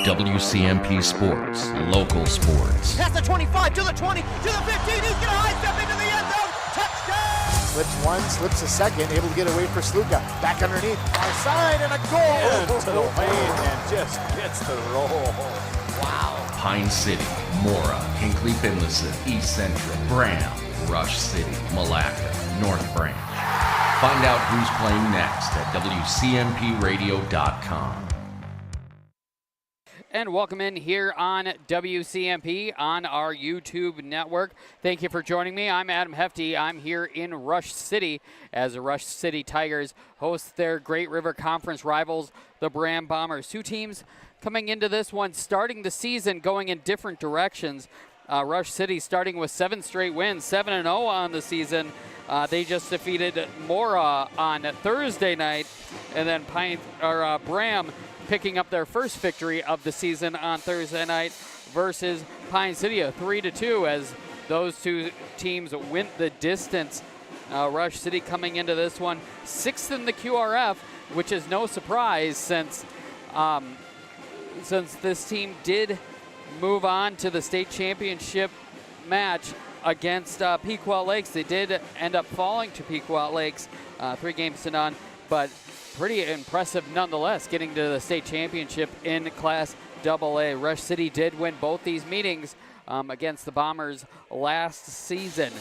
WCMP Sports, local sports. Past the 25, to the 20, to the 15, he's going to high step into the end zone, touchdown! Slips one, slips a second, able to get away for Sluka. Back underneath, our side, and a goal! To the lane, and just gets the roll. Wow. Pine City, Mora, Hinkley Finlayson, East Central, Braham, Rush City, Malacca, North Branch. Find out who's playing next at WCMPradio.com. And welcome in here on WCMP on our YouTube network. Thank you for joining me. I'm Adam Hefty. I'm here in Rush City as the Rush City Tigers host their Great River Conference rivals, the Braham Bombers. Two teams coming into this one, starting the season going in different directions. Rush City starting with 7 straight wins, 7-0 on the season. They just defeated Mora on Thursday night, and then Braham picking up their first victory of the season on Thursday night versus Pine City, a 3-2 as those two teams went the distance. Rush City coming into this one 6th in the QRF, which is no surprise since this team did move on to the state championship match against Pequot Lakes. They did end up falling to Pequot Lakes 3-0, but pretty impressive nonetheless, getting to the state championship in Class AA. Rush City did win both these meetings against the Bombers last season.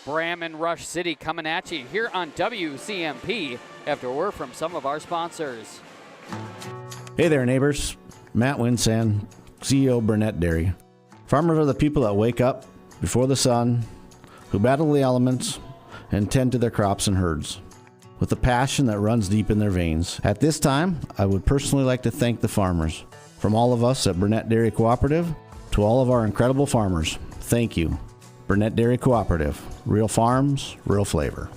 Braham and Rush City coming at you here on WCMP after word from some of our sponsors. Hey there, neighbors. Matt Winsan, CEO Burnett Dairy. Farmers are the people that wake up before the sun, who battle the elements, and tend to their crops and herds with a passion that runs deep in their veins. At this time, I would personally like to thank the farmers. From all of us at Burnett Dairy Cooperative to all of our incredible farmers, thank you. Burnett Dairy Cooperative. Real farms, real flavor.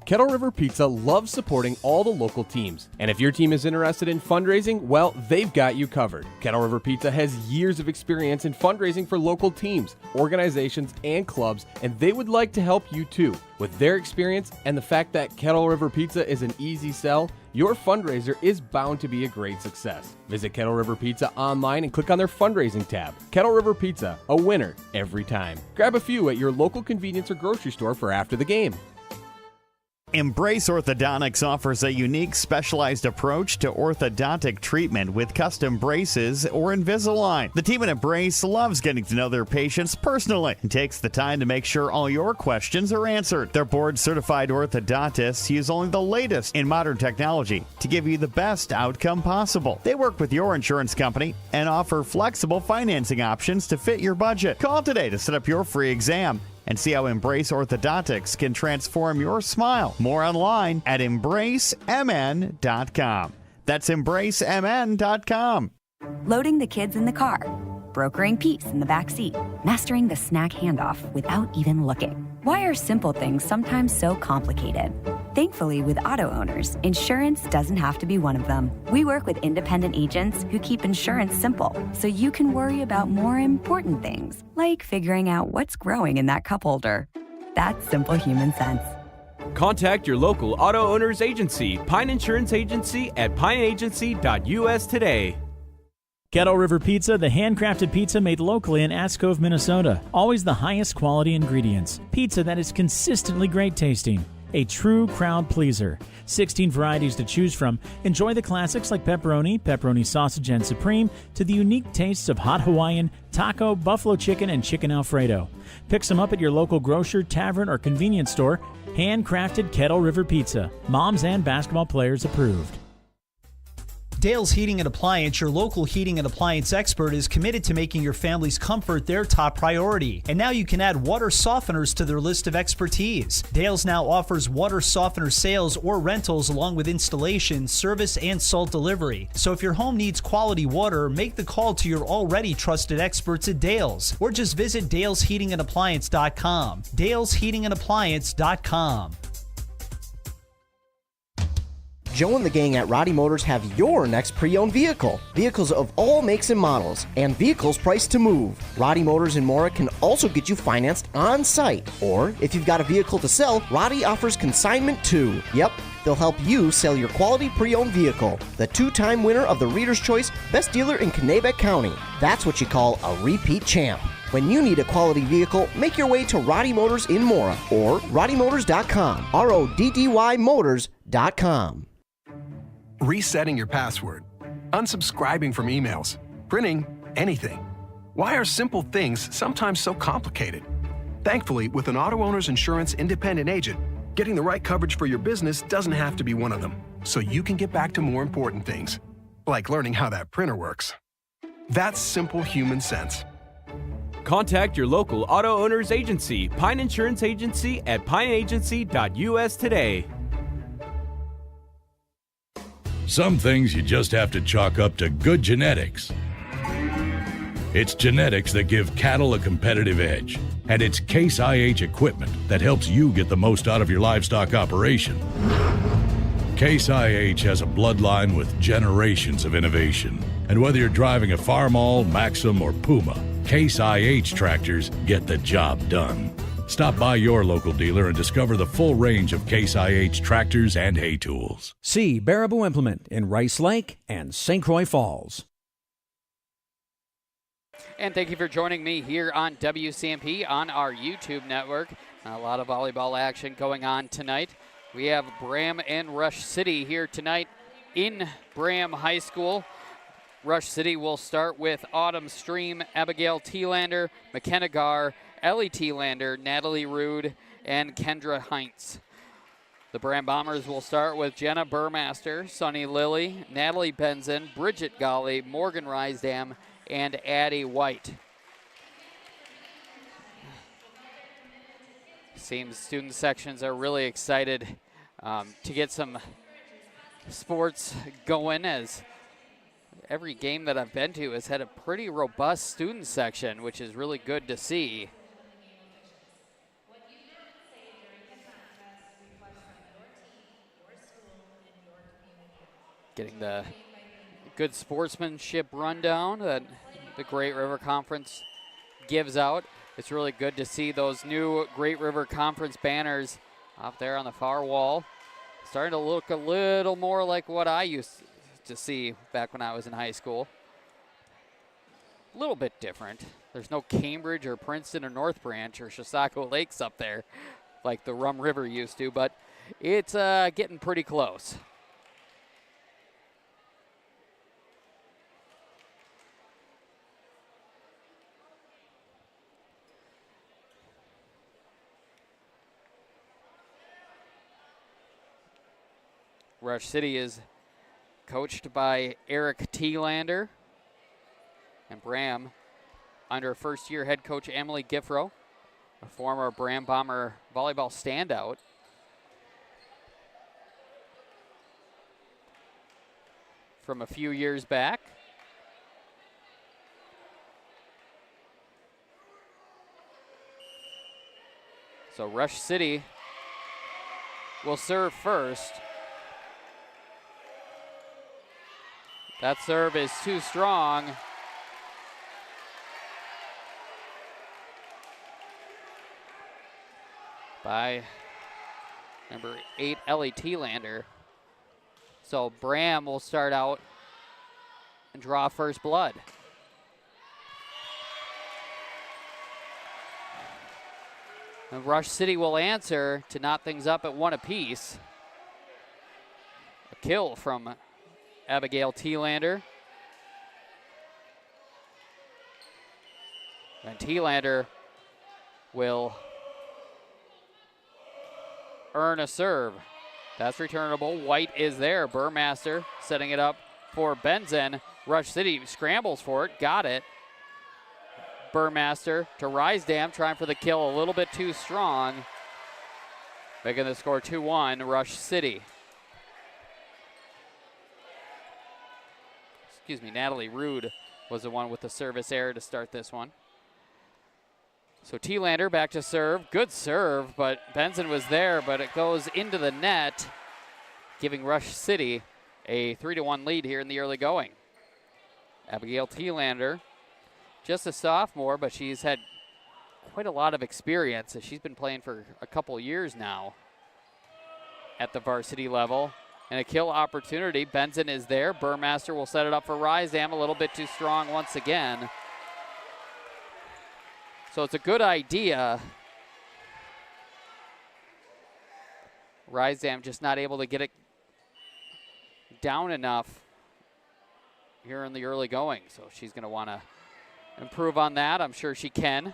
Kettle River Pizza loves supporting all the local teams. And if your team is interested in fundraising, well, they've got you covered. Kettle River Pizza has years of experience in fundraising for local teams, organizations, and clubs, and they would like to help you too. With their experience and the fact that Kettle River Pizza is an easy sell, your fundraiser is bound to be a great success. Visit Kettle River Pizza online and click on their fundraising tab. Kettle River Pizza, a winner every time. Grab a few at your local convenience or grocery store for after the game. Embrace Orthodontics offers a unique specialized approach to orthodontic treatment with custom braces or Invisalign. The team at Embrace loves getting to know their patients personally and takes the time to make sure all your questions are answered. Their board-certified orthodontists use only the latest in modern technology to give you the best outcome possible. They work with your insurance company and offer flexible financing options to fit your budget. Call today to set up your free exam and see how Embrace Orthodontics can transform your smile. More online at embracemn.com. That's embracemn.com. Loading the kids in the car, brokering peace in the back seat, mastering the snack handoff without even looking. Why are simple things sometimes so complicated? Thankfully, with auto owners, insurance doesn't have to be one of them. We work with independent agents who keep insurance simple, so you can worry about more important things, like figuring out what's growing in that cup holder. That's simple human sense. Contact your local auto owners agency, Pine Insurance Agency, at pineagency.us today. Kettle River Pizza, the handcrafted pizza made locally in Ascove, Minnesota. Always the highest quality ingredients. Pizza that is consistently great tasting. A true crowd pleaser. 16 varieties to choose from. Enjoy the classics like pepperoni, pepperoni sausage and supreme, to the unique tastes of hot Hawaiian, taco, buffalo chicken, and chicken Alfredo. Pick some up at your local grocer, tavern, or convenience store. Handcrafted Kettle River Pizza. Moms and basketball players approved. Dale's Heating and Appliance, your local heating and appliance expert, is committed to making your family's comfort their top priority. And now you can add water softeners to their list of expertise. Dale's now offers water softener sales or rentals along with installation, service, and salt delivery. So if your home needs quality water, make the call to your already trusted experts at Dale's, or just visit dalesheatingandappliance.com. dalesheatingandappliance.com. Joe and the gang at Roddy Motors have your next pre-owned vehicle. Vehicles of all makes and models, and vehicles priced to move. Roddy Motors in Mora can also get you financed on site. Or, if you've got a vehicle to sell, Roddy offers consignment too. Yep, they'll help you sell your quality pre-owned vehicle. The 2-time winner of the Reader's Choice Best Dealer in Kanabec County. That's what you call a repeat champ. When you need a quality vehicle, make your way to Roddy Motors in Mora or RoddyMotors.com. RODDY Motors.com. Resetting your password, unsubscribing from emails, printing anything. Why are simple things sometimes so complicated? Thankfully, with an auto owner's insurance independent agent, getting the right coverage for your business doesn't have to be one of them, so you can get back to more important things, like learning how that printer works. That's simple human sense. Contact your local auto owner's agency, Pine Insurance Agency, at pineagency.us today. Some things you just have to chalk up to good genetics. It's genetics that give cattle a competitive edge, and it's Case IH equipment that helps you get the most out of your livestock operation. Case IH has a bloodline with generations of innovation, and whether you're driving a Farmall, Maxim, or Puma, Case IH tractors get the job done. Stop by your local dealer and discover the full range of Case IH tractors and hay tools. See Baraboo Implement in Rice Lake and St. Croix Falls. And thank you for joining me here on WCMP on our YouTube network. A lot of volleyball action going on tonight. We have Braham and Rush City here tonight in Braham High School. Rush City will start with Autumn Stream, Abigail Thielander, McKenna Garr, Ellie Thielander, Natalie Rude, and Kendra Heinz. The Braham Bombers will start with Jenna Burmaster, Sunny Lilly, Natalie Benson, Bridget Golly, Morgan Rysdam, and Addie White. Seems student sections are really excited to get some sports going, as every game that I've been to has had a pretty robust student section, which is really good to see. Getting the good sportsmanship rundown that the Great River Conference gives out. It's really good to see those new Great River Conference banners up there on the far wall. Starting to look a little more like what I used to see back when I was in high school. A little bit different. There's no Cambridge or Princeton or North Branch or Chisago Lakes up there like the Rum River used to, but it's getting pretty close. Rush City is coached by Eric Thielander, and Braham under first-year head coach Emily Giffro, a former Braham Bomber volleyball standout. From a few years back. So Rush City will serve first. That serve is too strong. By number 8, Ellie Thielander. So Braham will start out and draw first blood. And Rush City will answer to knot things up at 1 apiece. A kill from Abigail Thielander. And Thielander will earn a serve. That's returnable. White is there. Burmaster setting it up for Benson. Rush City scrambles for it. Got it. Burmaster to Rysdam, trying for the kill a little bit too strong. Making the score 2-1, Rush City. Excuse me, Natalie Rude was the one with the service error to start this one. So Thielander back to serve. Good serve, but Benson was there, but it goes into the net. giving Rush City a 3-1 lead here in the early going. Abigail Thielander, just a sophomore, but she's had quite a lot of experience. She's been playing for a couple years now at the varsity level. And a kill opportunity. Benson is there. Burmaster will set it up for Rysam. A little bit too strong once again. So it's a good idea. Rysam just not able to get it down enough here in the early going. So she's going to want to improve on that. I'm sure she can.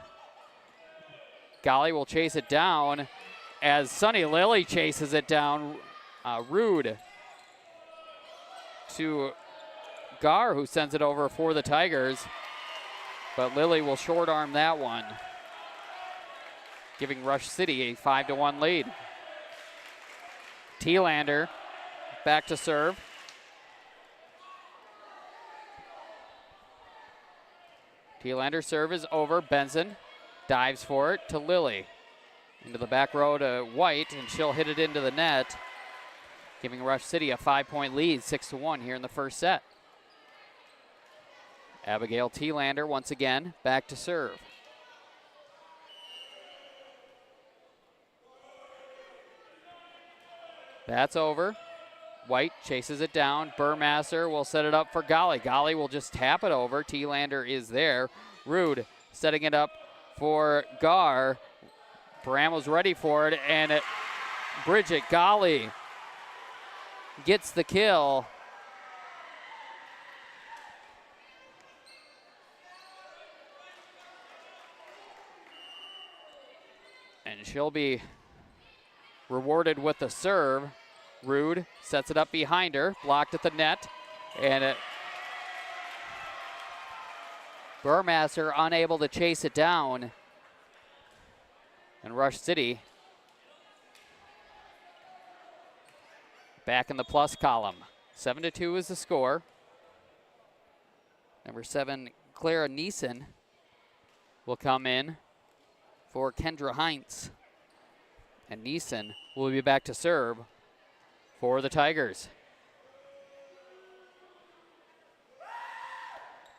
Golly will chase it down as Sunny Lily chases it down. Rude to Gar, who sends it over for the Tigers. But Lily will short arm that one, giving Rush City a 5-1 lead. Thielander back to serve. Thielander serve is over. Benson dives for it to Lily. Into the back row to White, and she'll hit it into the net, giving Rush City a 5-point lead, 6-1 here in the first set. Abigail Thielander once again back to serve. That's over. White chases it down. Burmaster will set it up for Golly. Golly will just tap it over. Thielander is there. Rude setting it up for Gar. Braham was ready for it, and Bridget Golly gets the kill. And she'll be rewarded with the serve. Rude sets it up behind her, blocked at the net, and Burmaster unable to chase it down. And Rush City back in the plus column. 7-2 is the score. Number 7, Clara Neeson, will come in for Kendra Heinz. And Neeson will be back to serve for the Tigers.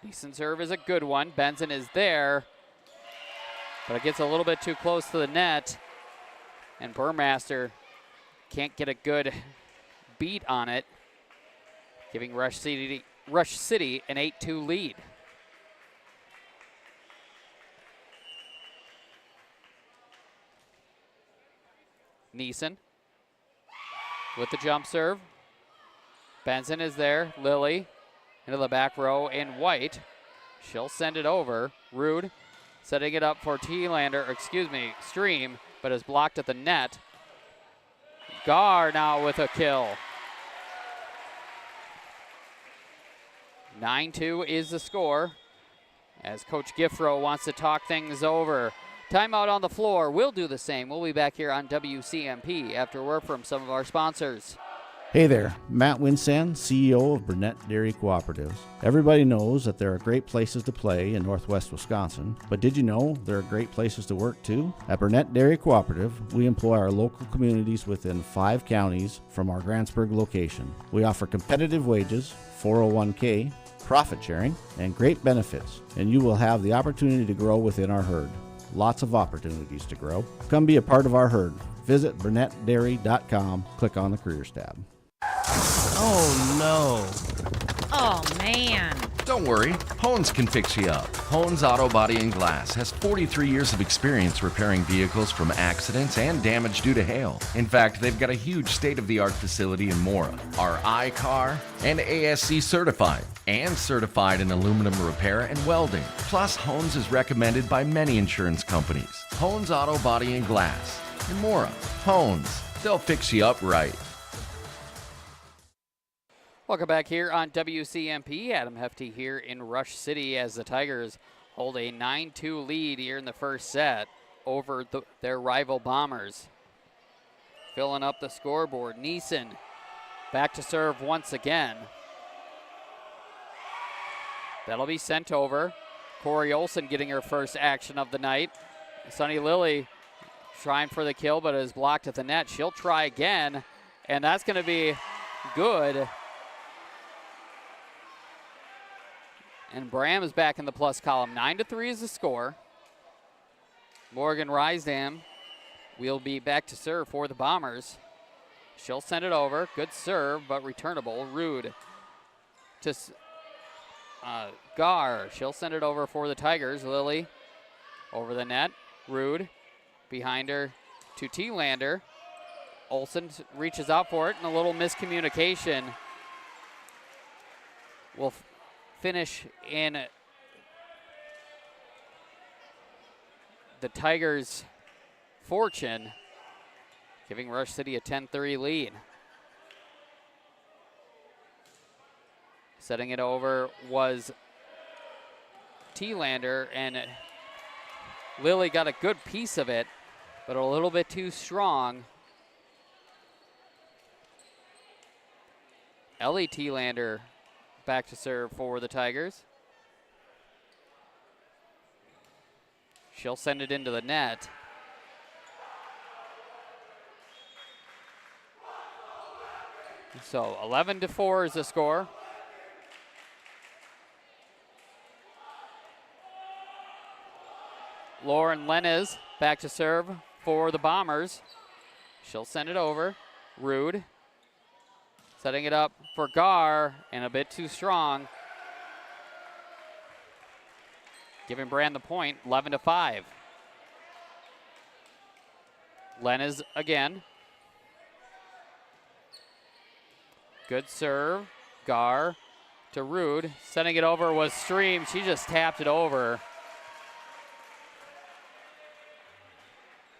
Neeson's serve is a good one. Benson is there, but it gets a little bit too close to the net, and Burmaster can't get a good beat on it, giving Rush City an 8-2 lead. Neeson with the jump serve. Benson is there. Lily into the back row in White. She'll send it over. Rude setting it up for Stream, but is blocked at the net. Gar now with a kill. 9-2 is the score, as Coach Giffro wants to talk things over. Timeout on the floor. We'll do the same. We'll be back here on WCMP after a word from some of our sponsors. Hey there, Matt Winsan, CEO of Burnett Dairy Cooperatives. Everybody knows that there are great places to play in northwest Wisconsin, but did you know there are great places to work too? At Burnett Dairy Cooperative, we employ our local communities within 5 counties from our Grantsburg location. We offer competitive wages, 401k, profit sharing, and great benefits, and you will have the opportunity to grow within our herd. Lots of opportunities to grow. Come be a part of our herd. Visit BurnettDairy.com. Click on the Careers tab. Oh, no. Oh, man. Don't worry, Hones can fix you up. Hones Auto Body and Glass has 43 years of experience repairing vehicles from accidents and damage due to hail. In fact, they've got a huge state-of-the-art facility in Mora, are I-CAR and ASC certified, and certified in aluminum repair and welding. Plus, Hones is recommended by many insurance companies. Hones Auto Body and Glass in Mora. Hones, they'll fix you up right. Welcome back here on WCMP. Adam Hefty here in Rush City as the Tigers hold a 9-2 lead here in the first set over their rival Bombers. Filling up the scoreboard. Neeson back to serve once again. That'll be sent over. Corey Olson getting her first action of the night. Sunny Lily trying for the kill, but is blocked at the net. She'll try again, and that's going to be good. And Braham is back in the plus column. 9-3 is the score. Morgan Rysdam will be back to serve for the Bombers. She'll send it over. Good serve, but returnable. Rude to Gar. She'll send it over for the Tigers. Lily over the net. Rude behind her to T-Lander. Olsen reaches out for it, and a little miscommunication will finish in the Tigers' fortune, giving Rush City a 10-3 lead. Setting it over was T-Lander, and Lily got a good piece of it, but a little bit too strong. Ellie T-Lander back to serve for the Tigers. She'll send it into the net. So 11-4 is the score. Lauren Lenez back to serve for the Bombers. She'll send it over. Rude. Setting it up for Gar, and a bit too strong. Giving Brand the point, 11-5. Lenez again. Good serve. Gar to Rude. Sending it over was Stream. She just tapped it over.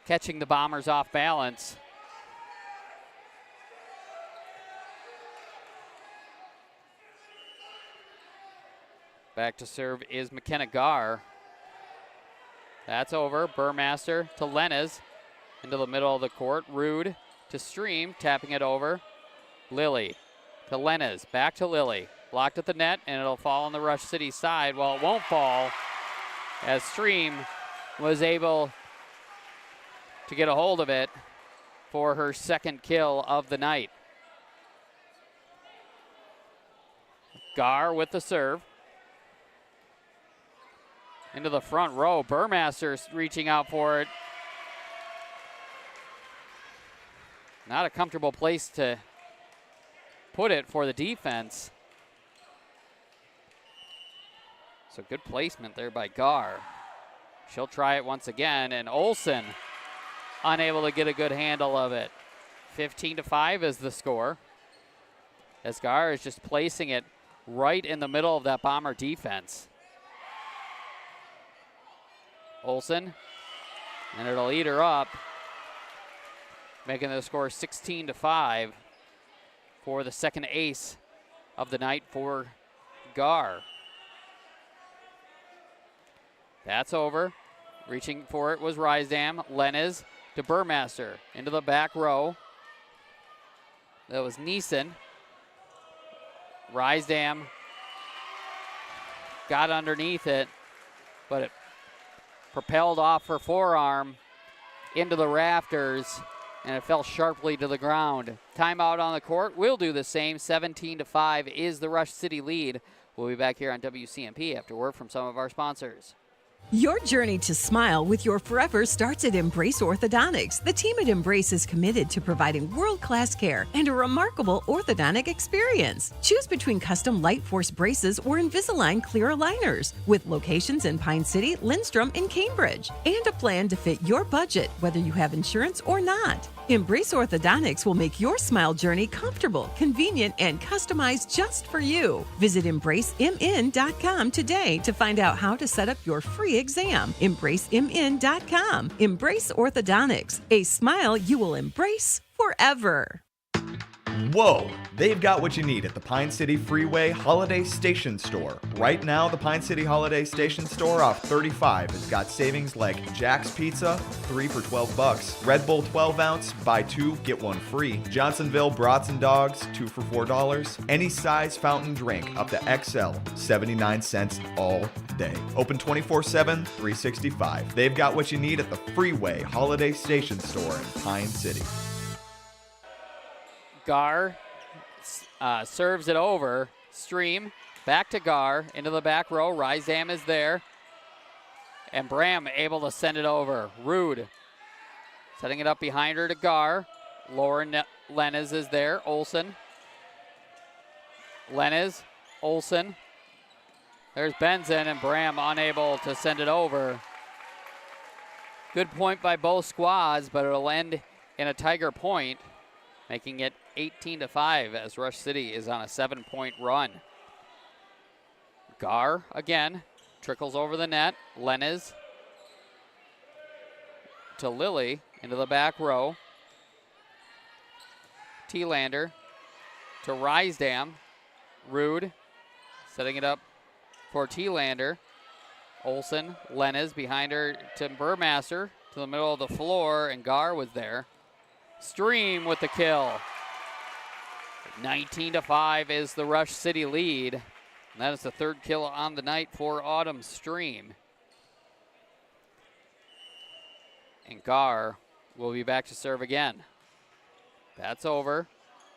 Catching the Bombers off balance. Back to serve is McKenna Gar. That's over. Burmaster to Lenez into the middle of the court. Rude to Stream, tapping it over. Lily to Lenez. Back to Lily. Blocked at the net, and it'll fall on the Rush City side. Well, it won't fall, as Stream was able to get a hold of it for her second kill of the night. Gar with the serve. Into the front row. Burmaster's reaching out for it. Not a comfortable place to put it for the defense. So good placement there by Gar. She'll try it once again, and Olsen unable to get a good handle of it. 15-5 is the score, as Gar is just placing it right in the middle of that Bomber defense. Olsen, and it'll eat her up, making the score 16-5 for the second ace of the night for Gar. That's over. Reaching for it was Rysdam. Lenez to Burmaster into the back row. That was Neeson. Rysdam got underneath it, but it propelled off her forearm into the rafters, and it fell sharply to the ground. Timeout on the court. We'll do the same. 17-5 is the Rush City lead. We'll be back here on WCMP after word from some of our sponsors. Your journey to smile with your forever starts at Embrace Orthodontics. The team at Embrace is committed to providing world-class care and a remarkable orthodontic experience. Choose between custom Light Force braces or Invisalign clear aligners, with locations in Pine City, Lindstrom, and Cambridge, and a plan to fit your budget, whether you have insurance or not. Embrace Orthodontics will make your smile journey comfortable, convenient, and customized just for you. Visit EmbraceMN.com today to find out how to set up your free exam. EmbraceMN.com. Embrace Orthodontics, a smile you will embrace forever. Whoa! They've got what you need at the Pine City Freeway Holiday Station Store. Right now, the Pine City Holiday Station Store off 35 has got savings like Jack's Pizza, 3 for $12, Red Bull 12-ounce, buy 2, get 1 free, Johnsonville Brats and Dogs, 2 for $4, any size fountain drink up to XL, 79 cents all day. Open 24/7, 365. They've got what you need at the Freeway Holiday Station Store in Pine City. Gar serves it over. Stream back to Gar into the back row. Rysdam is there. And Braham able to send it over. Rude setting it up behind her to Gar. Lauren Lenez is there. Olsen. Lenez. Olsen. There's Benson, and Braham unable to send it over. Good point by both squads, but it'll end in a Tiger point, making it 18-5 as Rush City is on a 7-point run. Gar again trickles over the net. Lenez to Lily into the back row. T-Lander to Rysdam. Rude setting it up for T-Lander. Olsen, Lenez behind her to Burmaster to the middle of the floor, and Gar was there. Stream with the kill. 19-5 is the Rush City lead. And that is the third kill on the night for Autumn Stream. And Gar will be back to serve again. That's over.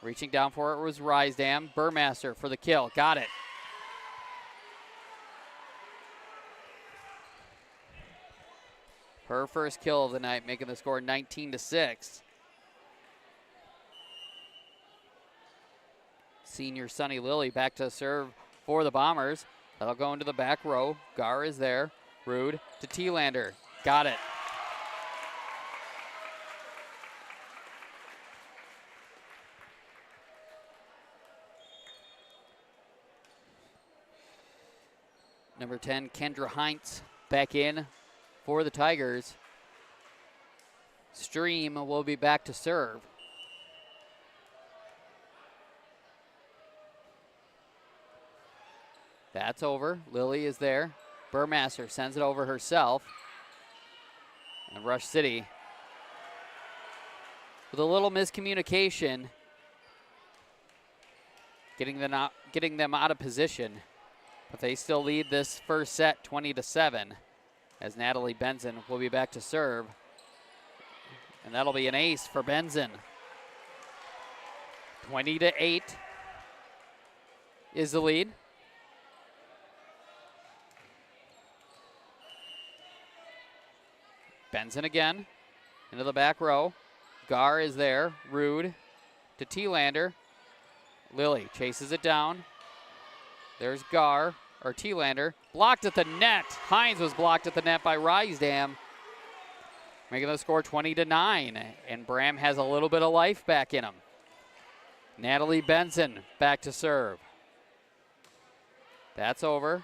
Reaching down for it was Rysdam. Burmaster for the kill. Got it. Her first kill of the night, making the score 19-6. Senior Sunny Lily back to serve for the Bombers. That'll go into the back row. Gar is there. Rude to T-Lander. Got it. Number 10, Kendra Heinz back in for the Tigers. Stream will be back to serve. That's over. Lily is there. Burmaster sends it over herself. And Rush City, with a little miscommunication, getting them out of position. But they still lead this first set 20-7 as Natalie Benson will be back to serve. And that'll be an ace for Benson. 20-8 is the lead. Benson again into the back row. Gar is there. Rude to T-Lander. Lily chases it down. There's Gar, or T-Lander, blocked at the net. Hines was blocked at the net by Rysdam, making the score 20-9. And Braham has a little bit of life back in him. Natalie Benson back to serve. That's over.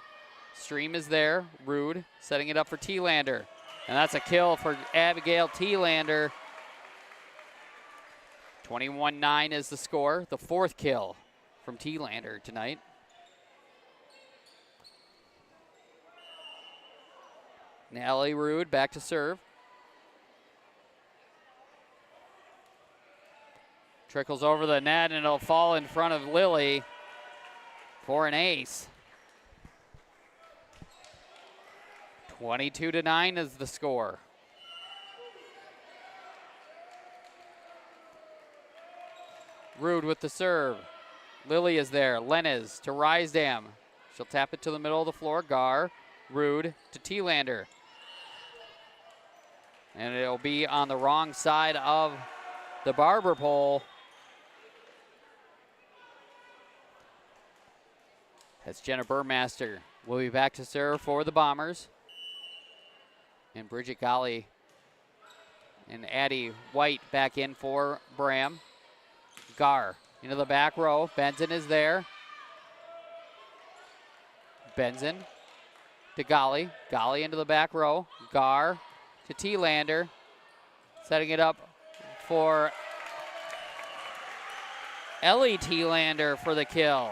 Stream is there. Rude setting it up for T-Lander. And that's a kill for Abigail T-Lander. 21-9 is the score. The fourth kill from T-Lander tonight. Natalie Rude back to serve. Trickles over the net, and it'll fall in front of Lily for an ace. 22-9 is the score. Rude with the serve. Lily is there. Lenez to Rysdam. She'll tap it to the middle of the floor. Gar. Rude to T-Lander. And it'll be on the wrong side of the barber pole. As Jenna Burmaster will be back to serve for the Bombers. And Bridget Golly and Addie White back in for Braham. Gar into the back row. Benson is there. Benson to Golly. Golly into the back row. Gar to T-Lander. Setting it up for Ellie T-Lander for the kill.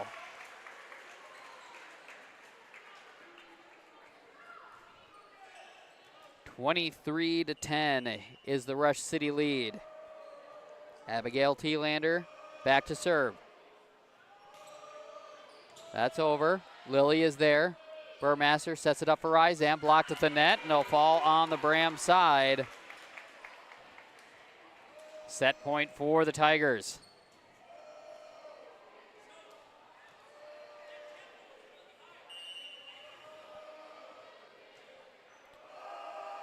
(23-10) is the Rush City lead. Abigail T-Lander back to serve. That's over. Lily is there. Burmaster sets it up for Rysdam, blocked at the net, and it'll fall on the Braham side. Set point for the Tigers.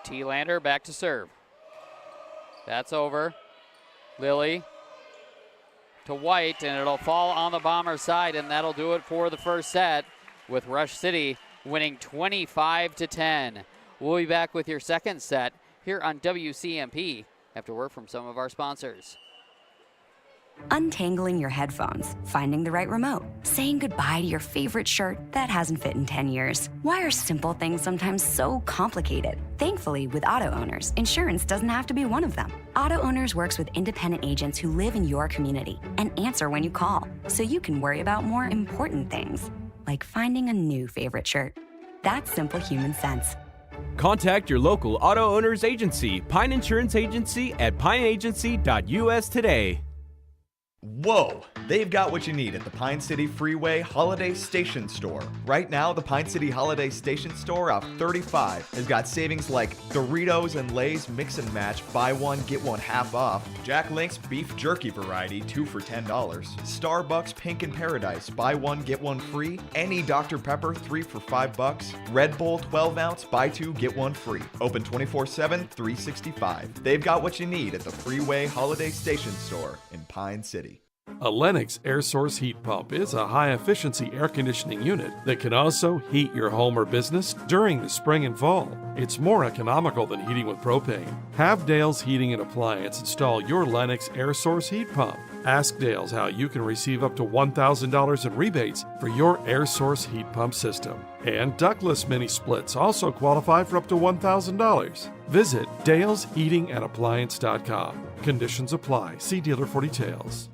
T-Lander back to serve. That's over. Lily to White, and it'll fall on the Bombers' side, and that'll do it for the first set, with Rush City winning 25-10. We'll be back with your second set here on WCMP after word from some of our sponsors. Untangling your headphones, finding the right remote, saying goodbye to your favorite shirt that hasn't fit in 10 years. Why are simple things sometimes so complicated? Thankfully, with auto owners, insurance doesn't have to be one of them. Auto Owners works with independent agents who live in your community and answer when you call, so you can worry about more important things, like finding a new favorite shirt. That's simple human sense. Contact your local auto owners agency, Pine Insurance Agency, at pineagency.us today. Whoa! They've got what you need at the Pine City Freeway Holiday Station Store. Right now, the Pine City Holiday Station Store off 35 has got savings like Doritos and Lay's Mix and Match, buy one, get one half off. Jack Link's Beef Jerky Variety, 2 for $10. Starbucks Pink in Paradise, buy one, get one free. Any Dr. Pepper, 3 for $5. Red Bull 12 ounce, buy 2, get 1 free. Open 24/7, 365. They've got what you need at the Freeway Holiday Station Store in Pine City. A Lennox air source heat pump is a high-efficiency air conditioning unit that can also heat your home or business during the spring and fall. It's more economical than heating with propane. Have Dale's Heating and Appliance install your Lennox air source heat pump. Ask Dale's how you can receive up to $1,000 in rebates for your air source heat pump system. And ductless mini splits also qualify for up to $1,000. Visit dalesheatingandappliance.com. Conditions apply. See dealer for details.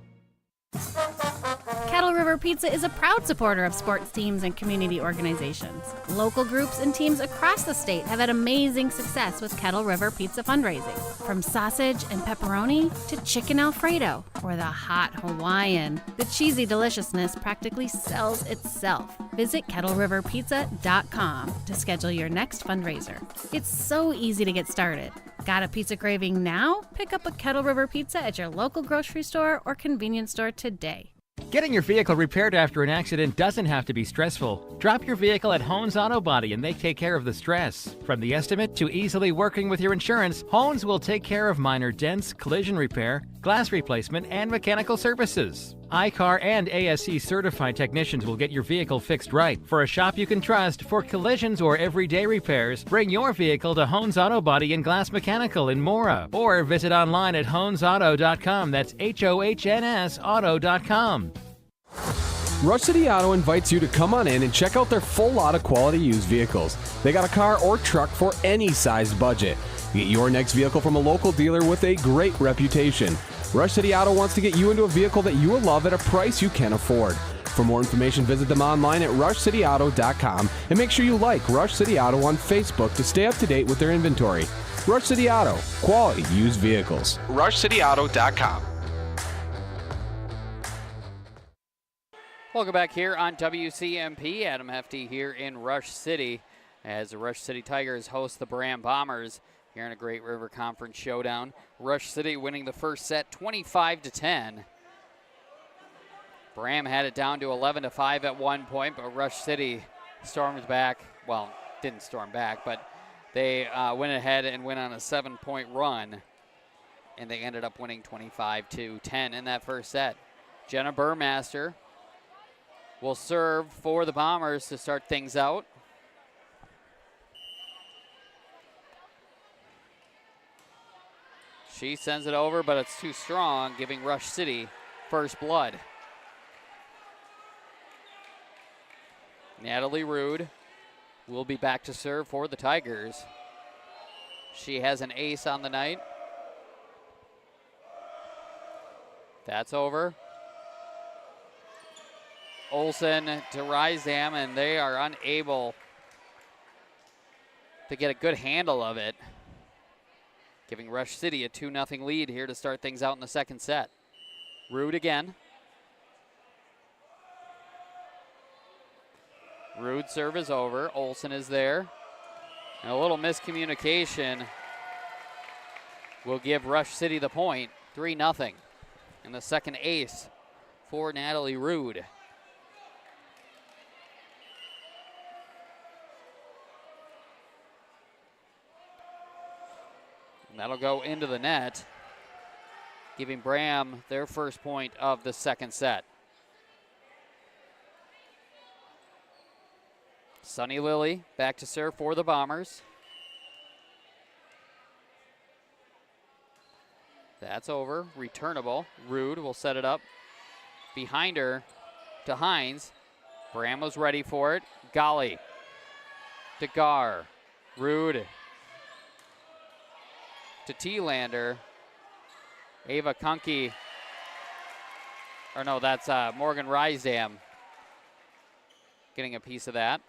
Kettle River Pizza is a proud supporter of sports teams and community organizations. Local groups and teams across the state have had amazing success with Kettle River Pizza fundraising. From sausage and pepperoni to chicken Alfredo or the hot Hawaiian, the cheesy deliciousness practically sells itself. Visit KettleRiverPizza.com to schedule your next fundraiser. It's so easy to get started. Got a pizza craving now? Pick up a Kettle River Pizza at your local grocery store or convenience store today. Getting your vehicle repaired after an accident doesn't have to be stressful. Drop your vehicle at Hones Auto Body and they take care of the stress. From the estimate to easily working with your insurance, Hones will take care of minor dents, collision repair, glass replacement, and mechanical services. iCar and ASE certified technicians will get your vehicle fixed right. For a shop you can trust, for collisions or everyday repairs, bring your vehicle to Hones Auto Body and Glass Mechanical in Mora, or visit online at honesauto.com. That's HOHNS auto.com. Rush City Auto invites you to come on in and check out their full lot of quality used vehicles. They got a car or truck for any size budget. Get your next vehicle from a local dealer with a great reputation. Rush City Auto wants to get you into a vehicle that you will love at a price you can afford. For more information, visit them online at rushcityauto.com and make sure you like Rush City Auto on Facebook to stay up to date with their inventory. Rush City Auto, quality used vehicles. rushcityauto.com. Welcome back here on WCMP. Adam Hefty here in Rush City as the Rush City Tigers host the Braham Bombers here in a Great River Conference showdown. Rush City winning the first set 25-10. Braham had it down to 11-5 at one point, but Rush City stormed back. Well, didn't storm back, but they went ahead and went on a 7-point run, and they ended up winning 25-10 in that first set. Jenna Burmaster will serve for the Bombers to start things out. She sends it over, but it's too strong, giving Rush City first blood. Natalie Rude will be back to serve for the Tigers. She has an ace on the night. That's over. Olsen to Rysam, and they are unable to get a good handle of it, giving Rush City a 2-0 lead here to start things out in the second set. Rude again. Rude serve is over. Olsen is there. And a little miscommunication will give Rush City the point. 3-0. And the second ace for Natalie Rude. And that'll go into the net, giving Braham their first point of the second set. Sunny Lily back to serve for the Bombers. That's over. Returnable. Rude will set it up behind her to Hines. Braham was ready for it. Golly to Gar. Rude to T-Lander. Ava Kunke. Or no, that's Morgan Rysdam getting a piece of that.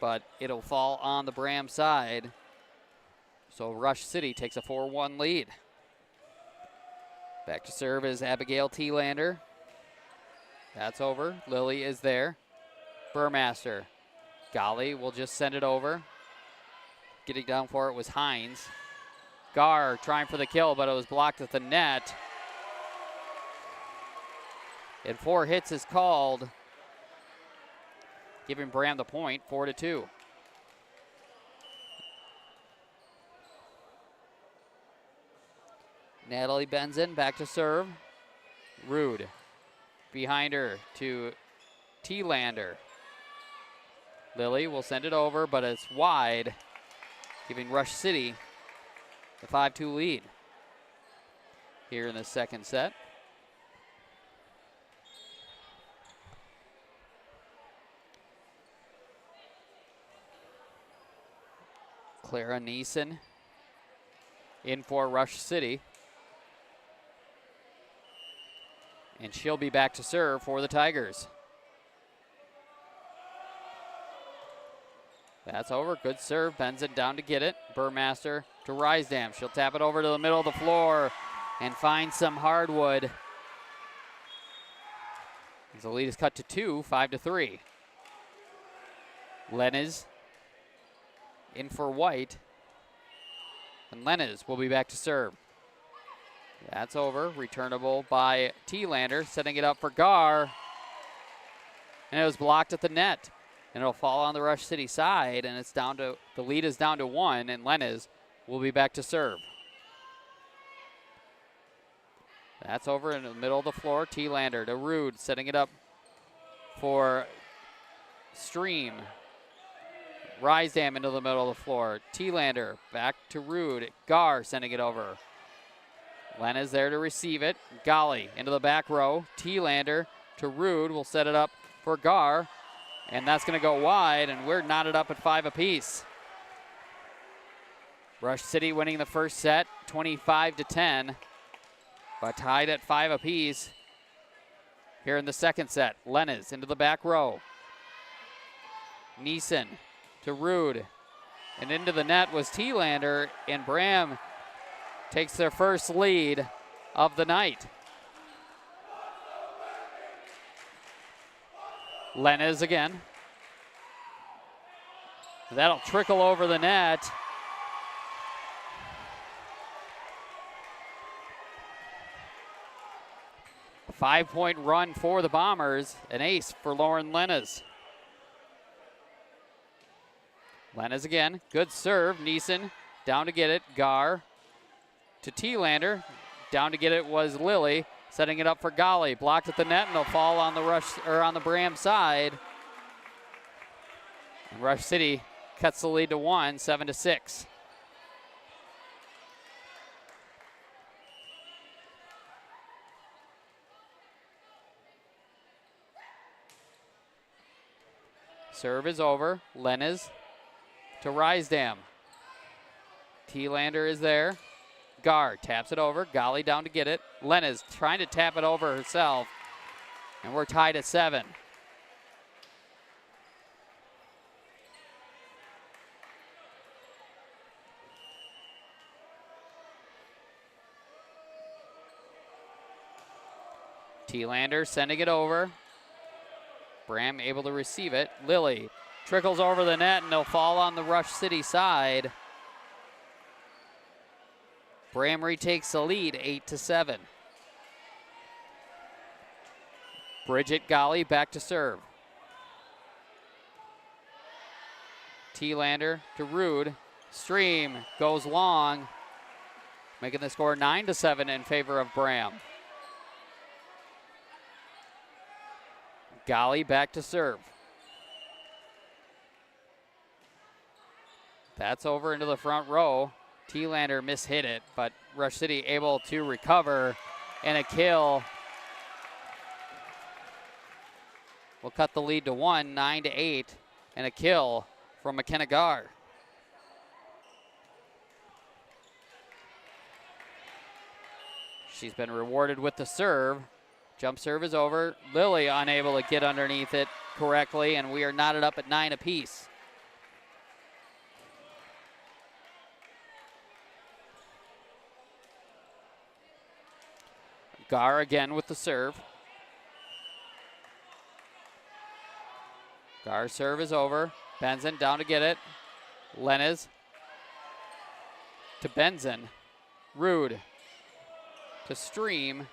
But it'll fall on the Braham side. So Rush City takes a 4-1 lead. Back to serve is Abigail T-Lander. That's over. Lily is there. Burmaster. Golly will just send it over. Getting down for it was Hines. Gar trying for the kill, but it was blocked at the net. And 4 hits is called, giving Braham the point, 4-2. Natalie Benson back to serve. Rude behind her to T-Lander. Lily will send it over, but it's wide, giving Rush City the 5-2 lead here in the second set. Clara Neeson in for Rush City. And she'll be back to serve for the Tigers. That's over. Good serve. Benson down to get it. Burmaster to Rysdam. She'll tap it over to the middle of the floor and find some hardwood. As the lead is cut to 2, 5-3. Lenez in for White. And Lenez will be back to serve. That's over. Returnable by T-Lander, setting it up for Gar. And it was blocked at the net. And it'll fall on the Rush City side, and it's down to, the lead is down to 1, and Lenez will be back to serve. That's over in the middle of the floor. T-Lander to Rude, setting it up for Stream. Rysdam into the middle of the floor. T-Lander back to Rude. Gar sending it over. Lenez there to receive it. Golly into the back row. T-Lander to Rude will set it up for Gar. And that's going to go wide, and we're knotted up at 5 apiece. Rush City winning the first set, 25-10, but tied at 5 apiece here in the second set. Lenez into the back row. Neeson to Rude, and into the net was T-Lander, and Braham takes their first lead of the night. Lenez again. That'll trickle over the net. A 5-point run for the Bombers. An ace for Lauren Lenez. Lenez again. Good serve. Neeson down to get it. Gar to T-Lander. Down to get it was Lily. Setting it up for Golly. Blocked at the net, and they'll fall on the Rush, or on the Braham side. And Rush City cuts the lead to 1, 7-6. Serve is over. Lenez to Rysdam. T-Lander is there. Gar taps it over. Golly down to get it. Lenez trying to tap it over herself. And we're tied at 7. T-Lander sending it over. Braham able to receive it. Lily trickles over the net, and they'll fall on the Rush City side. Braham retakes the lead, 8-7. Bridget Golly back to serve. T-Lander to Rude. Stream goes long, making the score 9-7 in favor of Braham. Golly back to serve. That's over into the front row. T-Lander mishit it, but Rush City able to recover, and a kill will cut the lead to 1, 9-8, and a kill from McKenna Gar. She's been rewarded with the serve. Jump serve is over. Lily unable to get underneath it correctly, and we are knotted up at 9 apiece. Gar again with the serve. Gar's serve is over. Benson down to get it. Lenez to Benson. Rude to Stream.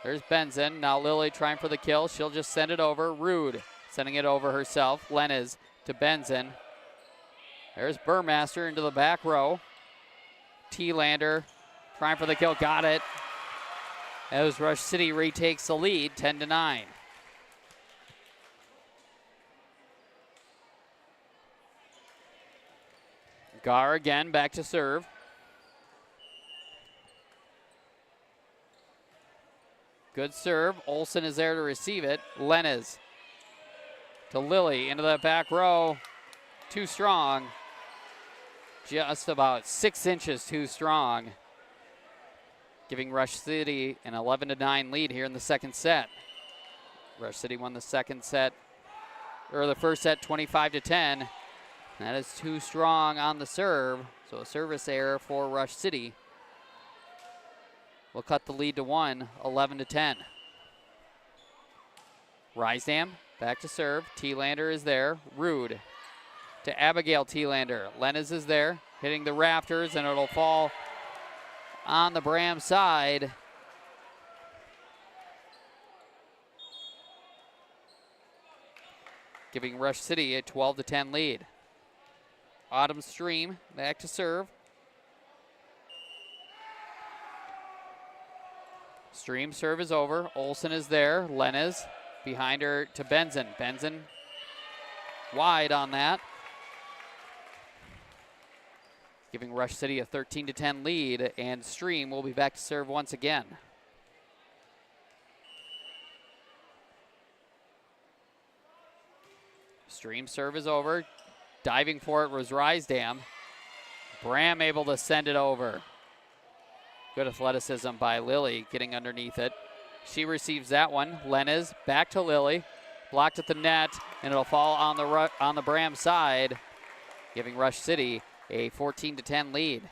There's Benson. Now Lily trying for the kill. She'll just send it over. Rude sending it over herself. Lenez to Benson. There's Burmaster into the back row. T-Lander trying for the kill. Got it. As Rush City retakes the lead, 10-9. Gar again back to serve. Good serve. Olsen is there to receive it. Lenez to Lily into the back row. Too strong. Just about 6 inches too strong. Giving Rush City an 11-9 lead here in the second set. Rush City won the second set, or the first set 25-10. That is too strong on the serve, so a service error for Rush City. Will cut the lead to 1, 11-10. Rysdam back to serve. T-Lander is there. Rude to Abigail T-Lander. Lenez is there, hitting the rafters, and it'll fall on the Braham side. Giving Rush City a 12-10 lead. Autumn Stream back to serve. Stream serve is over. Olsen is there. Lenez behind her to Benson. Benson wide on that. Giving Rush City a 13-10 lead, and Stream will be back to serve once again. Stream serve is over. Diving for it was Rysdam. Braham able to send it over. Good athleticism by Lily, getting underneath it. She receives that one. Lenez back to Lily. Blocked at the net, and it'll fall on the Braham side, giving Rush City a 14-10 lead.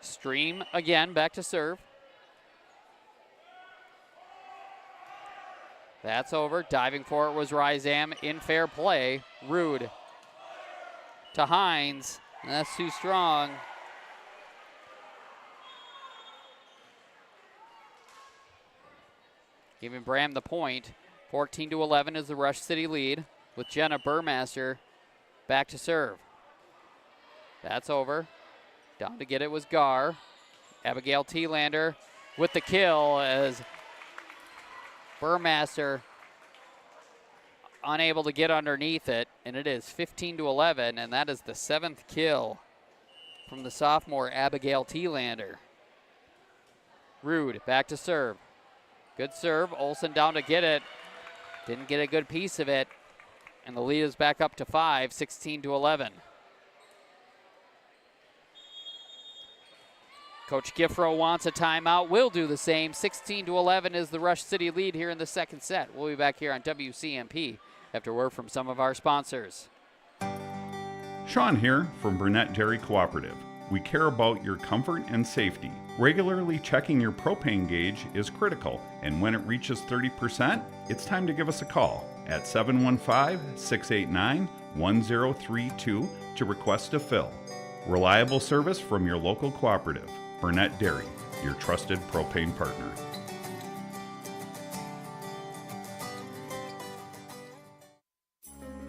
Stream again back to serve. That's over. Diving for it was Rysdam in fair play. Rude to Hines. That's too strong. Giving Braham the point. 14-11 is the Rush City lead, with Jenna Burmaster back to serve. That's over. Down to get it was Gar. Abigail T-Lander with the kill as Burmaster unable to get underneath it, and it is 15-11, and that is the 7th kill from the sophomore Abigail T-Lander. Rude back to serve. Good serve. Olsen down to get it. Didn't get a good piece of it, and the lead is back up to 5, 16-11. Coach Giffro wants a timeout. We'll do the same. 16-11 is the Rush City lead here in the second set. We'll be back here on WCMP after word from some of our sponsors. Sean here from Burnett Dairy Cooperative. We care about your comfort and safety. Regularly checking your propane gauge is critical, and when it reaches 30%, it's time to give us a call at 715-689-1032 to request a fill. Reliable service from your local cooperative. Burnett Dairy, your trusted propane partner.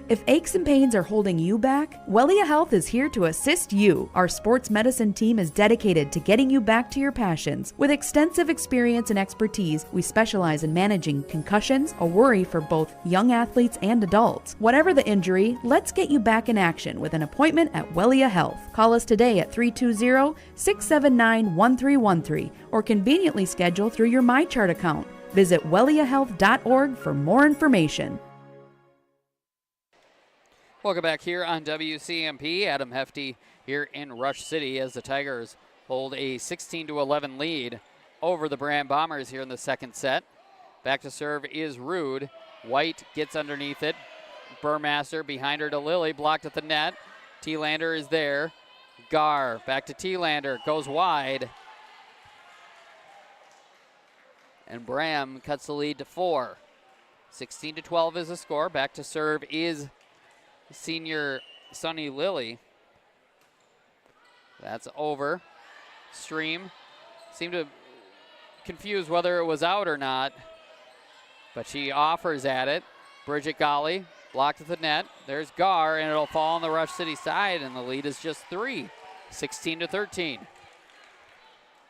If aches and pains are holding you back, Wellia Health is here to assist you. Our sports medicine team is dedicated to getting you back to your passions. With extensive experience and expertise, we specialize in managing concussions, a worry for both young athletes and adults. Whatever the injury, let's get you back in action with an appointment at Wellia Health. Call us today at 320-679-1313 or conveniently schedule through your MyChart account. Visit welliahealth.org for more information. Welcome back here on WCMP. Adam Hefty here in Rush City as the Tigers hold a 16-11 lead over the Braham Bombers here in the second set. Back to serve is Rude. White gets underneath it. Burmaster behind her to Lily, blocked at the net. T-Lander is there. Gar back to T-Lander, goes wide. And Braham cuts the lead to 4. 16-12 is the score. Back to serve is senior Sunny Lily. That's over. Stream seemed to confuse whether it was out or not, but she offers at it. Bridget Golly blocked at the net. There's Gar, and it'll fall on the Rush City side, and the lead is just 3, 16-13.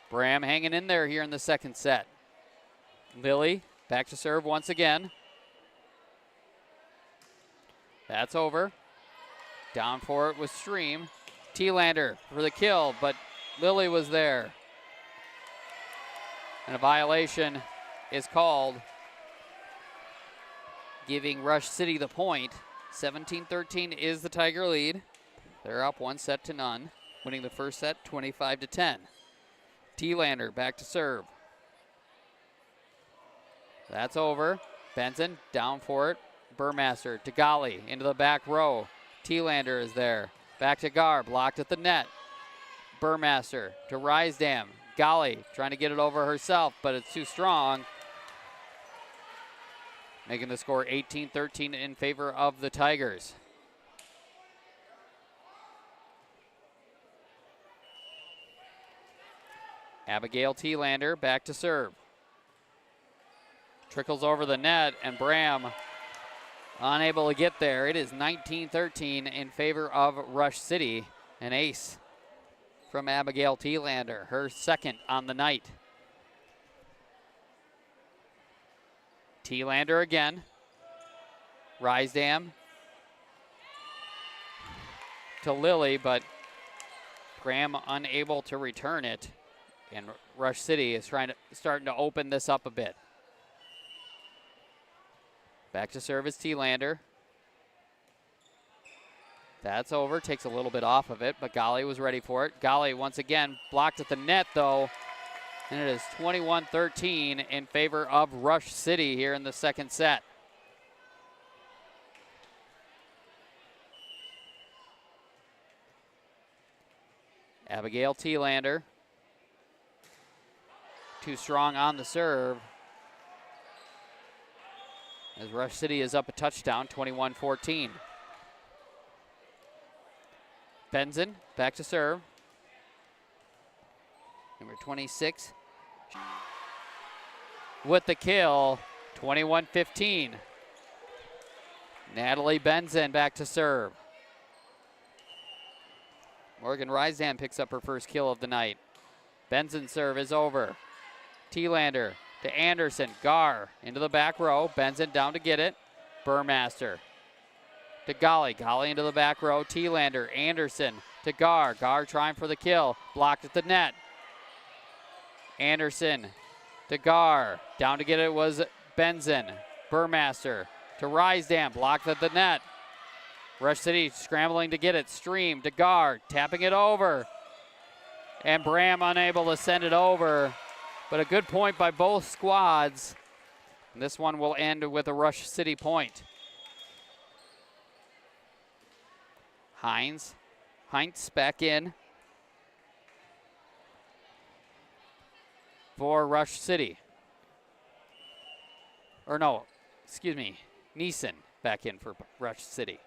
Braham hanging in there here in the second set. Lily back to serve once again. That's over. Down for it with Stream. T-Lander for the kill, but Lily was there. And a violation is called, giving Rush City the point. 17-13 is the Tiger lead. They're up 1-0, winning the first set 25-10. T-Lander back to serve. That's over. Benson down for it. Burmaster to Golly into the back row. T-Lander is there. Back to Gar, blocked at the net. Burmaster to Rysdam. Golly trying to get it over herself, but it's too strong. Making the score 18-13 in favor of the Tigers. Abigail T-Lander back to serve. Trickles over the net, and Braham unable to get there. It is 19-13 in favor of Rush City. An ace from Abigail T-Lander, her second on the night. T-Lander again. Rysdam to Lily, but Graham unable to return it. And Rush City is starting to open this up a bit. Back to serve is T-Lander. That's over, takes a little bit off of it, but Golly was ready for it. Golly once again blocked at the net though, and it is 21-13 in favor of Rush City here in the second set. Abigail T-Lander, too strong on the serve. As Rush City is up a touchdown, 21-14. Benson back to serve. Number 26 with the kill, 21-15. Natalie Benson back to serve. Morgan Rysdam picks up her first kill of the night. Benson's serve is over. T-Lander to Anderson. Gar into the back row. Benson down to get it. Burmaster to Golly. Golly into the back row. T-Lander. Anderson to Gar. Gar trying for the kill. Blocked at the net. Anderson to Gar. Down to get it was Benson. Burmaster to Rysdam. Blocked at the net. Rush City scrambling to get it. Stream to Gar. Tapping it over. And Braham unable to send it over. But a good point by both squads. And this one will end with a Rush City point. Heinz back in for Rush City. Or no, excuse me, Neeson back in for Rush City.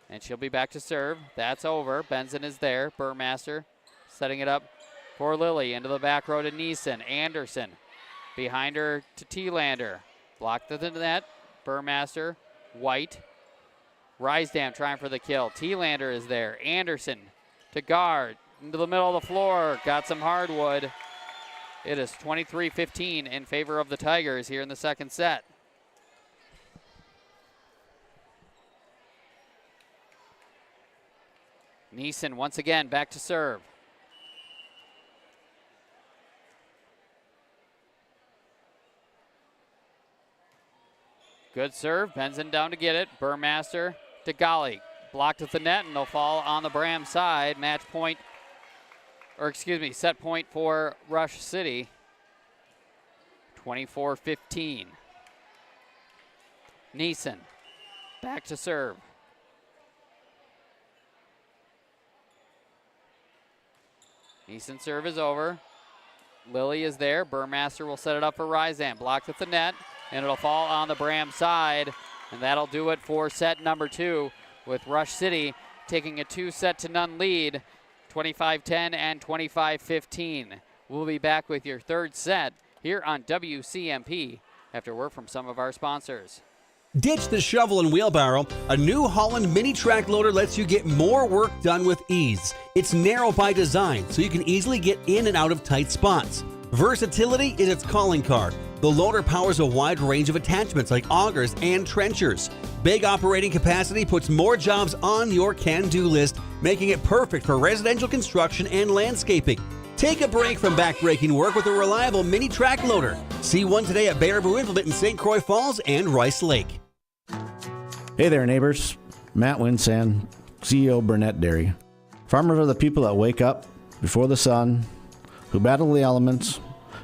And she'll be back to serve. That's over. Benson is there. Burmaster setting it up for Lily. Into the back row to Neeson. Anderson behind her to T-Lander. Blocked at the net. Burmaster. White Rysdam trying for the kill. T-Lander is there. Anderson to guard. Into the middle of the floor. Got some hardwood. It is 23-15 in favor of the Tigers here in the second set. Neeson once again back to serve. Good serve. Benson down to get it. Burmaster to Golly. Blocked at the net, and they'll fall on the Braham side. Match point, or excuse me, set point for Rush City. 24-15. Neeson back to serve. Neeson serve is over. Lilly is there. Burmaster will set it up for Rysdam. Blocked at the net, and it'll fall on the Braham side. And that'll do it for set number 2, with Rush City taking a 2-0 lead, 25-10 and 25-15. We'll be back with your third set here on WCMP after word from some of our sponsors. Ditch the shovel and wheelbarrow. A new Holland mini track loader lets you get more work done with ease. It's narrow by design, so you can easily get in and out of tight spots. Versatility is its calling card. The loader powers a wide range of attachments like augers and trenchers. Big operating capacity puts more jobs on your can-do list, making it perfect for residential construction and landscaping. Take a break from back-breaking work with a reliable mini track loader. See one today at Baraboo Implement in St. Croix Falls and Rice Lake. Hey there, neighbors. Matt Winsan, CEO Burnett Dairy. Farmers are the people that wake up before the sun, who battle the elements,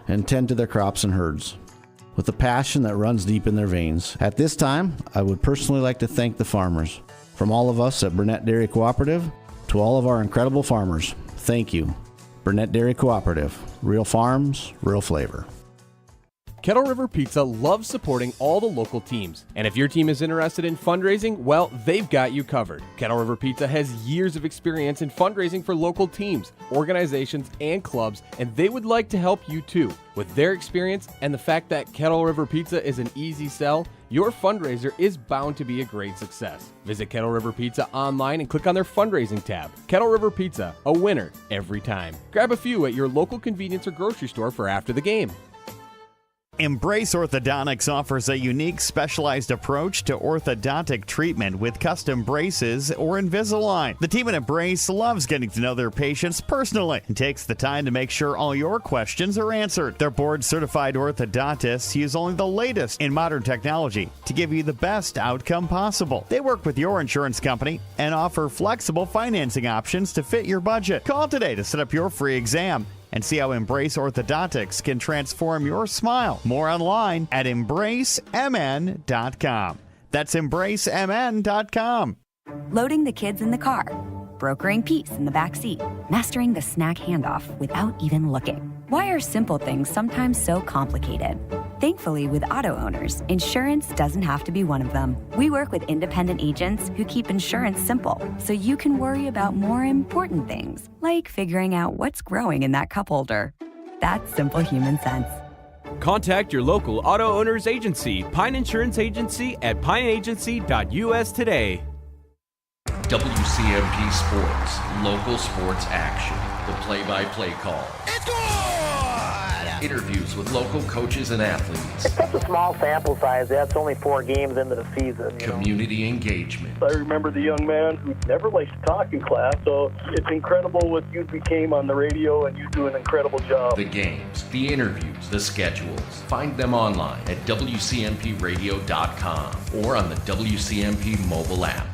and tend to their crops and herds with a passion that runs deep in their veins. At this time, I would personally like to thank the farmers. From all of us at Burnett Dairy Cooperative to all of our incredible farmers, thank you. Burnett Dairy Cooperative. Real farms, real flavor. Kettle River Pizza loves supporting all the local teams. And if your team is interested in fundraising, well, they've got you covered. Kettle River Pizza has years of experience in fundraising for local teams, organizations, and clubs, and they would like to help you too. With their experience and the fact that Kettle River Pizza is an easy sell, your fundraiser is bound to be a great success. Visit Kettle River Pizza online and click on their fundraising tab. Kettle River Pizza, a winner every time. Grab a few at your local convenience or grocery store for after the game. Embrace Orthodontics offers a unique, specialized approach to orthodontic treatment with custom braces or Invisalign. The team at Embrace loves getting to know their patients personally and takes the time to make sure all your questions are answered. Their board-certified orthodontists use only the latest in modern technology to give you the best outcome possible. They work with your insurance company and offer flexible financing options to fit your budget. Call today to set up your free exam and see how Embrace Orthodontics can transform your smile. More online at embracemn.com. That's embracemn.com. Loading the kids in the car, brokering peace in the back seat, mastering the snack handoff without even looking. Why are simple things sometimes so complicated? Thankfully, with auto owners, insurance doesn't have to be one of them. We work with independent agents who keep insurance simple, so you can worry about more important things, like figuring out what's growing in that cup holder. That's simple human sense. Contact your local auto owner's agency, Pine Insurance Agency, at pineagency.us today. WCMP Sports, local sports action, the play-by-play call. It's good! Interviews with local coaches and athletes. It's such a small sample size. That's only 4 games into the season. Community engagement. I remember the young man who never likes to talk in class, so it's incredible what you became on the radio, and you do an incredible job. The games, the interviews, the schedules. Find them online at WCMPradio.com or on the WCMP mobile app.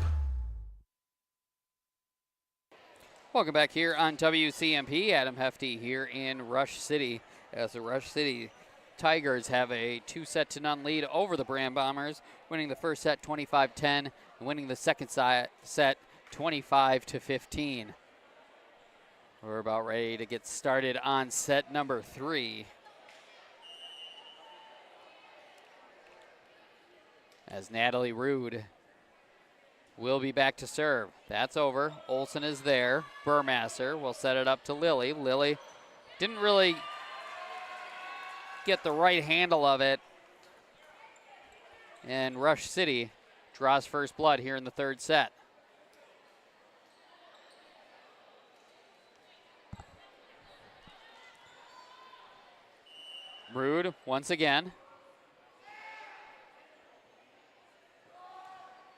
Welcome back here on WCMP. Adam Hefty here in Rush City, as the Rush City Tigers have a 2-0 lead over the Braham Bombers, winning the first set 25-10 and winning the second set 25-15. We're about ready to get started on set number 3. As Natalie Rude will be back to serve. That's over. Olsen is there. Burmaster will set it up to Lilly. Lilly didn't really get the right handle of it. And Rush City draws first blood here in the third set. Rude once again.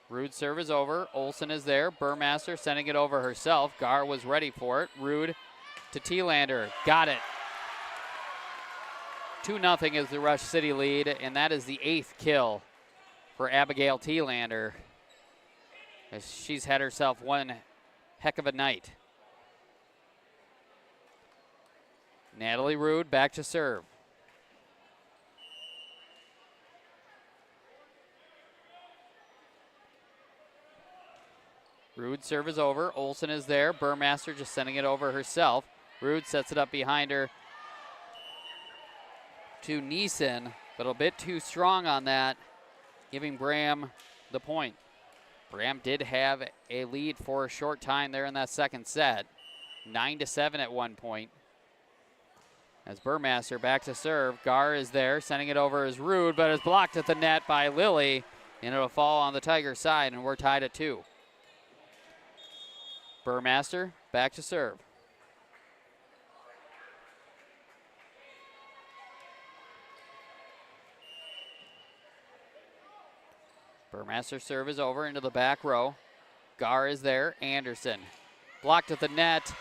Rude serve is over. Olsen is there. Burmaster sending it over herself. Gar was ready for it. Rude to Thielander. Got it. 2-0 is the Rush City lead, and that is the 8th kill for Abigail Thielander, as she's had herself one heck of a night. Natalie Rude back to serve. Rude serve is over. Olsen is there. Burmaster just sending it over herself. Rude sets it up behind her to Neeson, but a bit too strong on that, giving Braham the point. Braham did have a lead for a short time there in that second set. 9-7 at one point. As Burmaster back to serve. Gar is there, sending it over as Rude, but is blocked at the net by Lily, and it'll fall on the Tiger side, and we're tied at 2. Burmaster back to serve. Burmaster's serve is over into the back row. Gar is there. Anderson blocked at the net.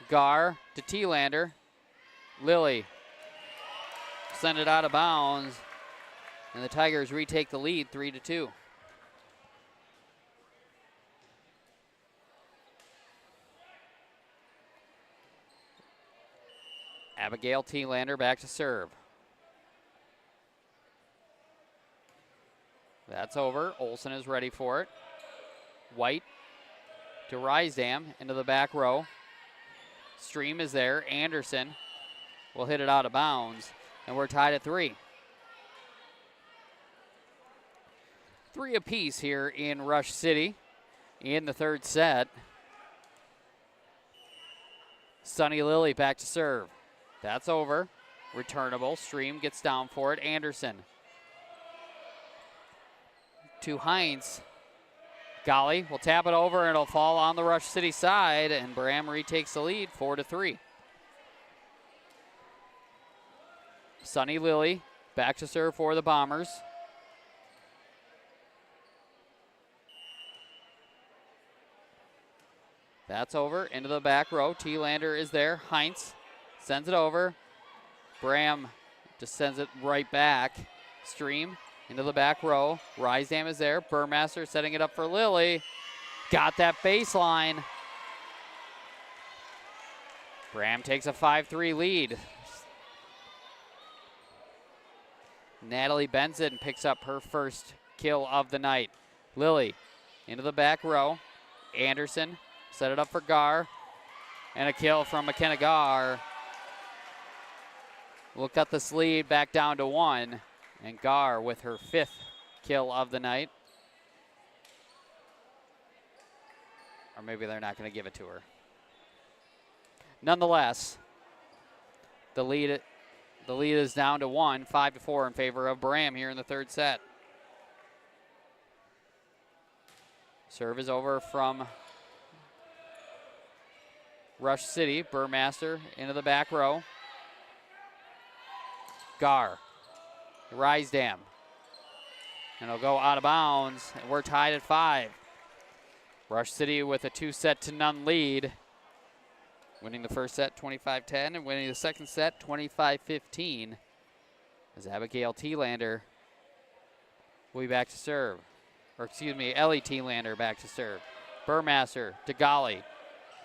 Gar to Thielander. Lily send it out of bounds, and the Tigers retake the lead 3-2. Abigail Thielander back to serve. That's over. Olsen is ready for it. White to Rysdam into the back row. Stream is there. Anderson will hit it out of bounds, and we're tied at 3. 3 apiece here in Rush City in the third set. Sunny Lily back to serve. That's over. Returnable. Stream gets down for it. Anderson to Heinz. Golly will tap it over, and it'll fall on the Rush City side, and Braham retakes the lead 4-3. Sunny Lily back to serve for the Bombers. That's over into the back row. Thielander is there. Heinz sends it over. Braham just sends it right back. Stream into the back row. Rysdam is there. Burmaster setting it up for Lily. Got that baseline. Braham takes a 5-3 lead. Natalie Benson picks up her first kill of the night. Lily into the back row. Anderson set it up for Gar. And a kill from McKenna Gar. We'll cut this lead back down to 1. And Gar with her 5th kill of the night. Or maybe they're not going to give it to her. Nonetheless, the lead is down to 1, 5-4 in favor of Braham here in the third set. Serve is over from Rush City. Burmaster into the back row. Gar. Rysdam. And it'll go out of bounds, and we're tied at 5. Rush City with a 2-0 lead. Winning the first set 25-10 and winning the second set 25-15. As Abigail Thielander will be back to serve. Or excuse me, Ellie Thielander back to serve. Burmaster to Golly.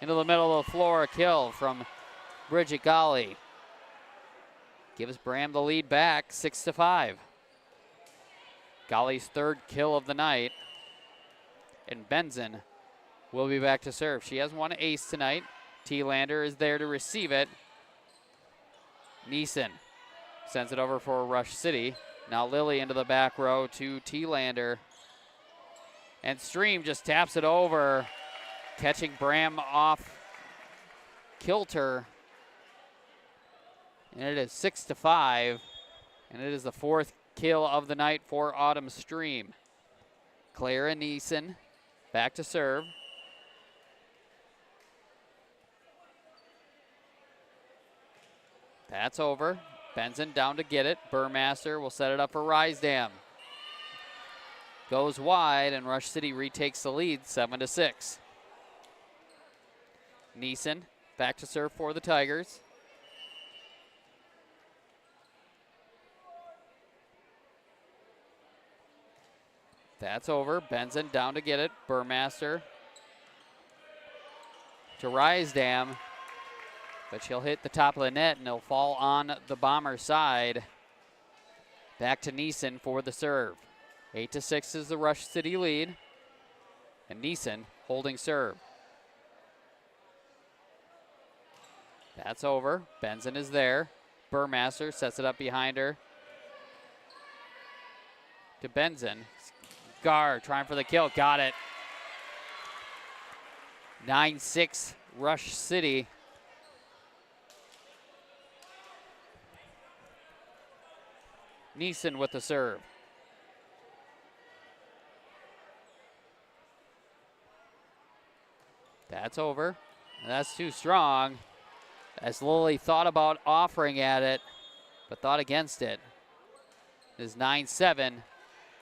Into the middle of the floor, a kill from Bridget Golly. Gives Braham the lead back, 6-5. Golly's 3rd kill of the night. And Benson will be back to serve. She has one ace tonight. Thielander is there to receive it. Neeson sends it over for Rush City. Now Lily into the back row to Thielander. And Stream just taps it over, catching Braham off kilter. And it is 6-5, and it is the 4th kill of the night for Autumn Stream. Clara Neeson back to serve. That's over. Benson down to get it. Burmaster will set it up for Rysdam. Goes wide, and Rush City retakes the lead, 7-6. Neeson back to serve for the Tigers. That's over. Benson down to get it. Burmaster to Rysdam, but she'll hit the top of the net, and it'll fall on the Bomber side. Back to Neeson for the serve. 8-6 is the Rush City lead, and Neeson holding serve. That's over. Benson is there. Burmaster sets it up behind her to Benson. Gar trying for the kill. Got it. 9-6 Rush City. Neeson with the serve. That's over. That's too strong. As Lily thought about offering at it, but thought against it. It is 9-7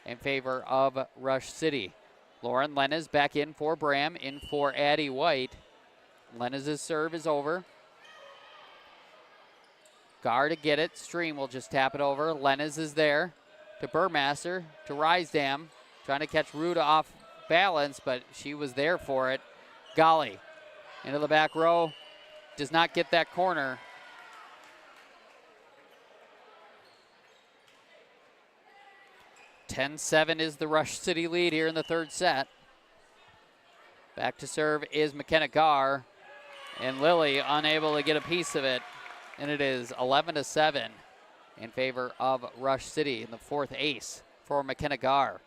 in favor of Rush City. Lauren Lenez back in for Braham, in for Addie White. Lenez's serve is over. Gar to get it. Stream will just tap it over. Lenez is there to Burmaster, to Rysdam. Trying to catch Ruda off balance, but she was there for it. Golly into the back row. Does not get that corner. (10-7) is the Rush City lead here in the third set. Back to serve is McKenna Gar, and Lily unable to get a piece of it, and it is 11-7 in favor of Rush City in the fourth ace for McKenna Gar.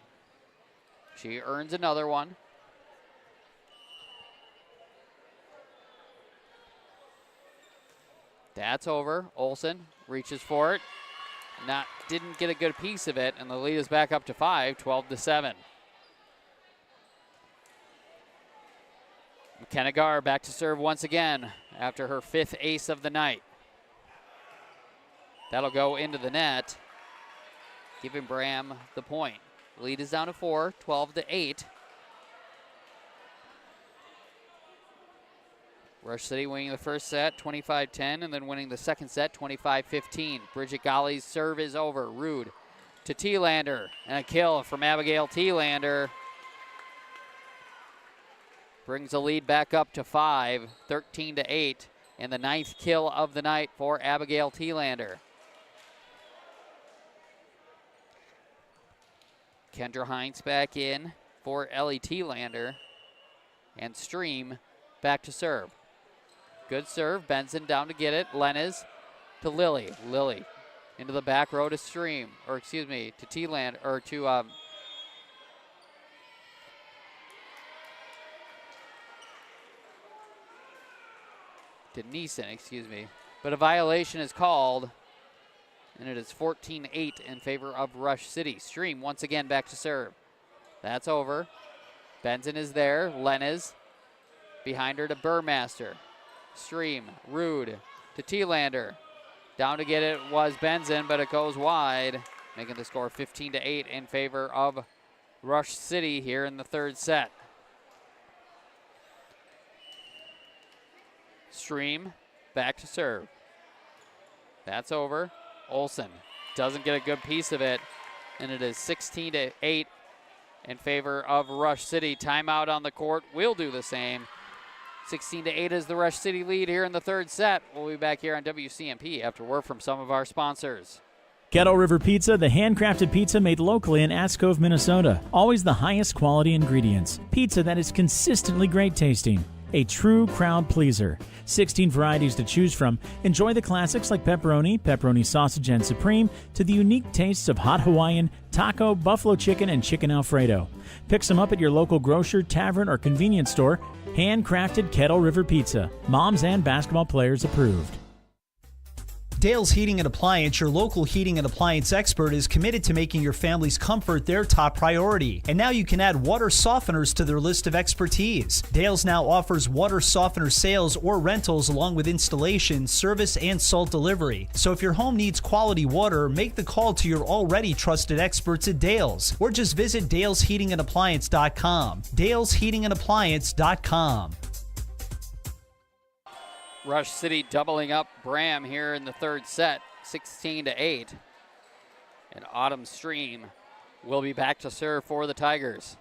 She earns another one. That's over. Olsen reaches for it. Didn't get a good piece of it, and the lead is back up to 5, 12-7. McKenna Gar back to serve once again after her fifth ace of the night. That'll go into the net, giving Braham the point. Lead is down to 4, 12-8. Rush City winning the first set, 25-10, and then winning the second set, 25-15. Bridget Golly's serve is over. Rude to Thielander, and a kill from Abigail Thielander. Brings the lead back up to 5, 13-8, and the ninth kill of the night for Abigail Thielander. Kendra Hines back in for Ellie Thielander, and Stream back to serve. Good serve. Benson down to get it. Lenez to Lily. Lily into the back row to Stream, or excuse me, to Thielander, or to Neeson, excuse me. But a violation is called, and it is 14-8 in favor of Rush City. Stream once again back to serve. That's over. Benson is there. Lenez behind her to Burmaster. Stream, Rude to Thielander. Down to get it was Benson, but it goes wide, making the score 15-8 in favor of Rush City here in the third set. Stream back to serve. That's over. Olsen doesn't get a good piece of it, and it is 16-8 in favor of Rush City. Timeout on the court will do the same. 16-8 is the Rush City lead here in the third set. We'll be back here on WCMP after word from some of our sponsors. Kettle River Pizza, the handcrafted pizza made locally in Ash Cove, Minnesota. Always the highest quality ingredients. Pizza that is consistently great tasting. A true crowd pleaser. 16 varieties to choose from. Enjoy the classics like pepperoni, pepperoni sausage and supreme, to the unique tastes of hot Hawaiian, taco, buffalo chicken, and chicken Alfredo. Pick some up at your local grocer, tavern, or convenience store. Handcrafted Kettle River Pizza. Moms and basketball players approved. Dale's Heating and Appliance, your local heating and appliance expert, is committed to making your family's comfort their top priority. And now you can add water softeners to their list of expertise. Dale's now offers water softener sales or rentals along with installation, service, and salt delivery. So if your home needs quality water, make the call to your already trusted experts at Dale's, or just visit dalesheatingandappliance.com. dalesheatingandappliance.com. Rush City doubling up Braham here in the third set, 16-8. And Autumn Stream will be back to serve for the Tigers.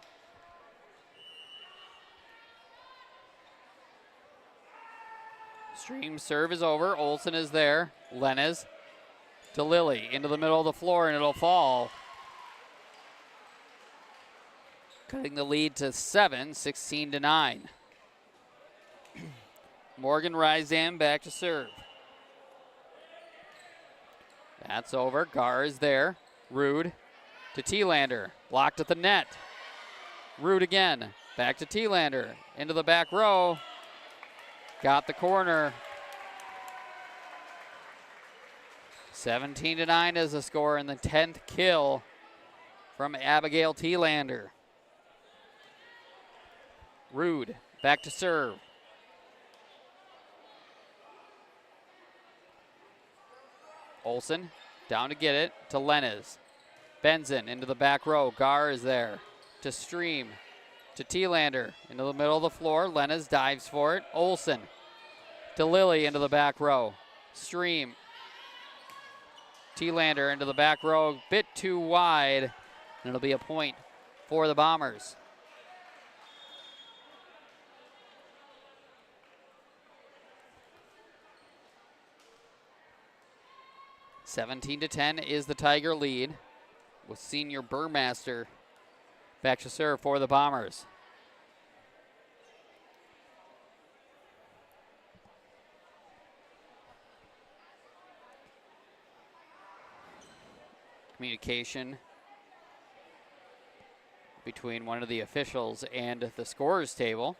Stream serve is over. Olsen is there. Lenez to Lily into the middle of the floor, and it'll fall. Cutting the lead to 7, 16-9. Morgan Rysdam back to serve. That's over. Gar is there. Rude to Thielander. Blocked at the net. Rude again. Back to Thielander. Into the back row. Got the corner. 17-9 is the score, and the 10th kill from Abigail Thielander. Rude back to serve. Olsen down to get it to Lenez. Benson into the back row. Gar is there to Stream to Thielander into the middle of the floor. Lenez dives for it. Olsen to Lily into the back row. Stream. Thielander into the back row. Bit too wide. And it'll be a point for the Bombers. (17-10) is the Tiger lead, with senior Burmaster back to serve for the Bombers. Communication between one of the officials and the scorers table.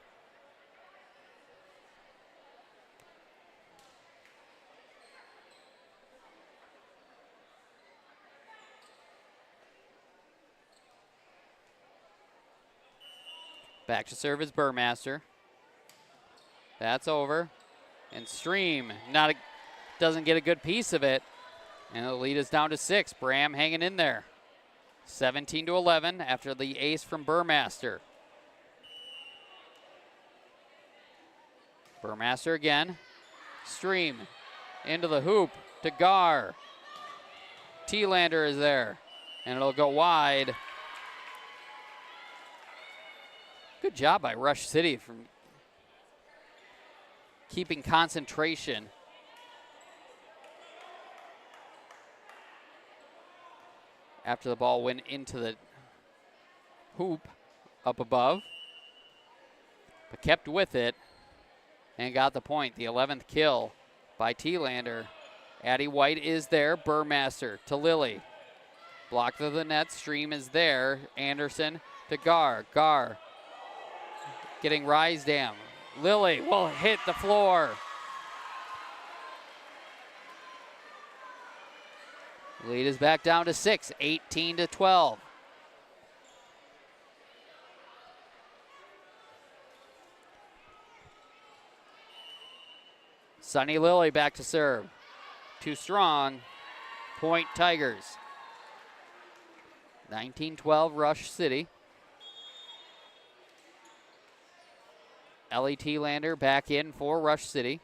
Back to serve is Burmaster. That's over. And Stream doesn't get a good piece of it. And the lead is down to 6. Braham hanging in there. 17-11 after the ace from Burmaster. Burmaster again. Stream into the hoop to Gar. Thielander is there. And it'll go wide. Good job by Rush City from keeping concentration. After the ball went into the hoop up above, but kept with it and got the point. The 11th kill by Thielander. Addie White is there. Burmaster to Lily. Blocked to the net. Stream is there. Anderson to Gar. Gar getting Rysdam. Lily will hit the floor. Lead is back down to 6, 18-12. Sunny Lily back to serve. Too strong. Point Tigers. 19-12 Rush City. Ellie Thielander back in for Rush City.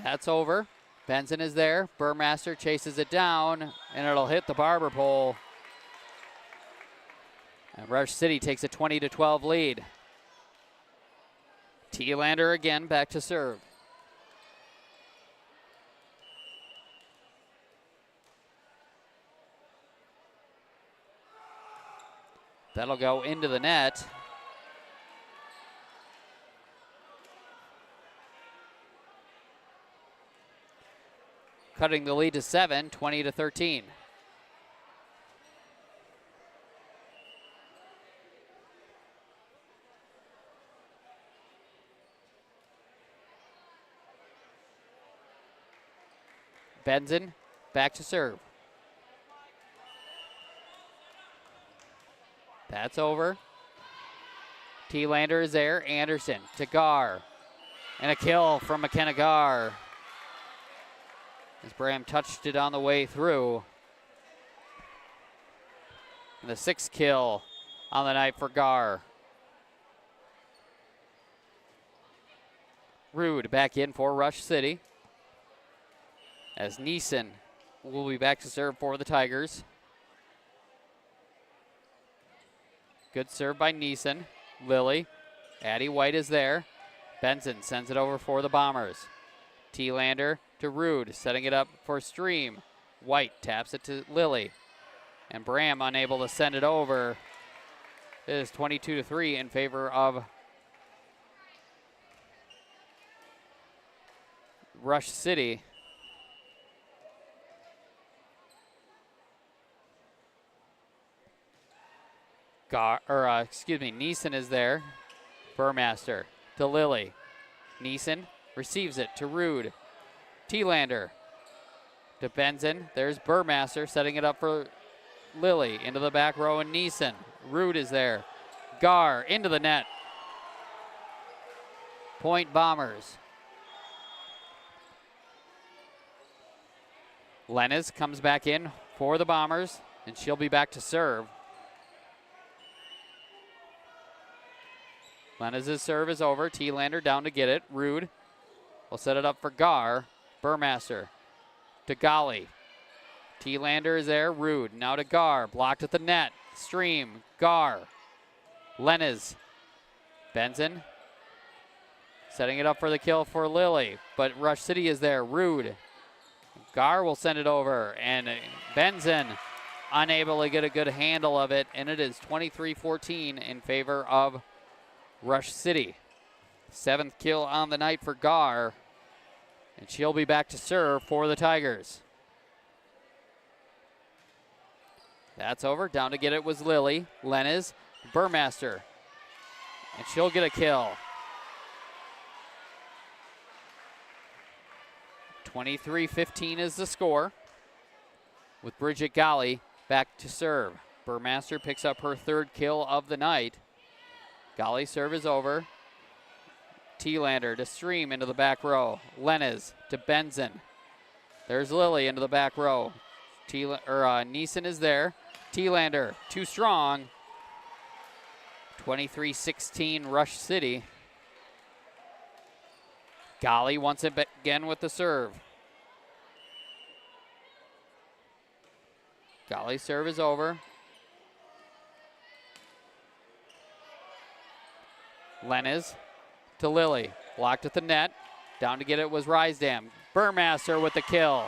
That's over. Benson is there. Burmaster chases it down, and it'll hit the barber pole. And Rush City takes a 20-12 lead. Thielander again back to serve. That'll go into the net. Cutting the lead to 7, 20-13. Benson back to serve. That's over. T-Lander is there. Anderson to Gar. And a kill from McKenna Gar. As Braham touched it on the way through. And the 6th kill on the night for Gar. Rude back in for Rush City. As Neeson will be back to serve for the Tigers. Good serve by Neeson. Lilly. Addie White is there. Benson sends it over for the Bombers. T-Lander to Rude, setting it up for Stream. White taps it to Lilly. And Braham unable to send it over. It is 22-3 in favor of Rush City. Neeson is there. Burmaster to Lilly. Neeson receives it to Rude. T-Lander to Benson. There's Burmaster setting it up for Lilly into the back row, and Neeson. Rude is there. Gar into the net. Point Bombers. Lenez comes back in for the Bombers, and she'll be back to serve. Lenez's serve is over. T-Lander down to get it. Rude will set it up for Gar. Burmaster to Golly. T-Lander is there. Rude now to Gar. Blocked at the net. Stream. Gar. Lenez. Benson setting it up for the kill for Lilly. But Rush City is there. Rude. Gar will send it over. And Benson unable to get a good handle of it. And it is 23-14 in favor of Rush City. 7th kill on the night for Gar. And she'll be back to serve for the Tigers. That's over. Down to get it was Lilly. Lenez. Burmaster. And she'll get a kill. 23-15 is the score. With Bridget Golly back to serve. Burmaster picks up her 3rd kill of the night. Golly's serve is over. T-Lander to Stream into the back row. Lenez to Benson. There's Lilly into the back row. Neeson is there. T-Lander too strong. 23-16 Rush City. Golly once again with the serve. Golly's serve is over. Lenez to Lilly. Blocked at the net. Down to get it was Rysdam. Burmaster with the kill.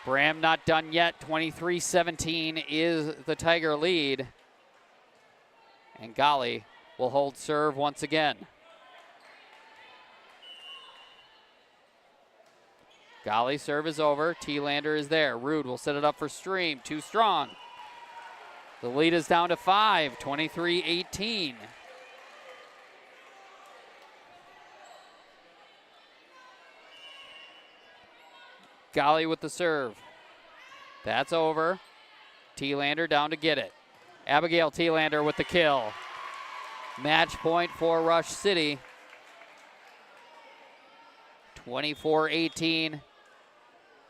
Braham not done yet. 23-17 is the Tiger lead. And Golly will hold serve once again. Golly's serve is over. T-Lander is there. Rude will set it up for Stream. Too strong. The lead is down to 5, 23-18. Golly with the serve. That's over. T-Lander down to get it. Abigail T-Lander with the kill. Match point for Rush City. 24-18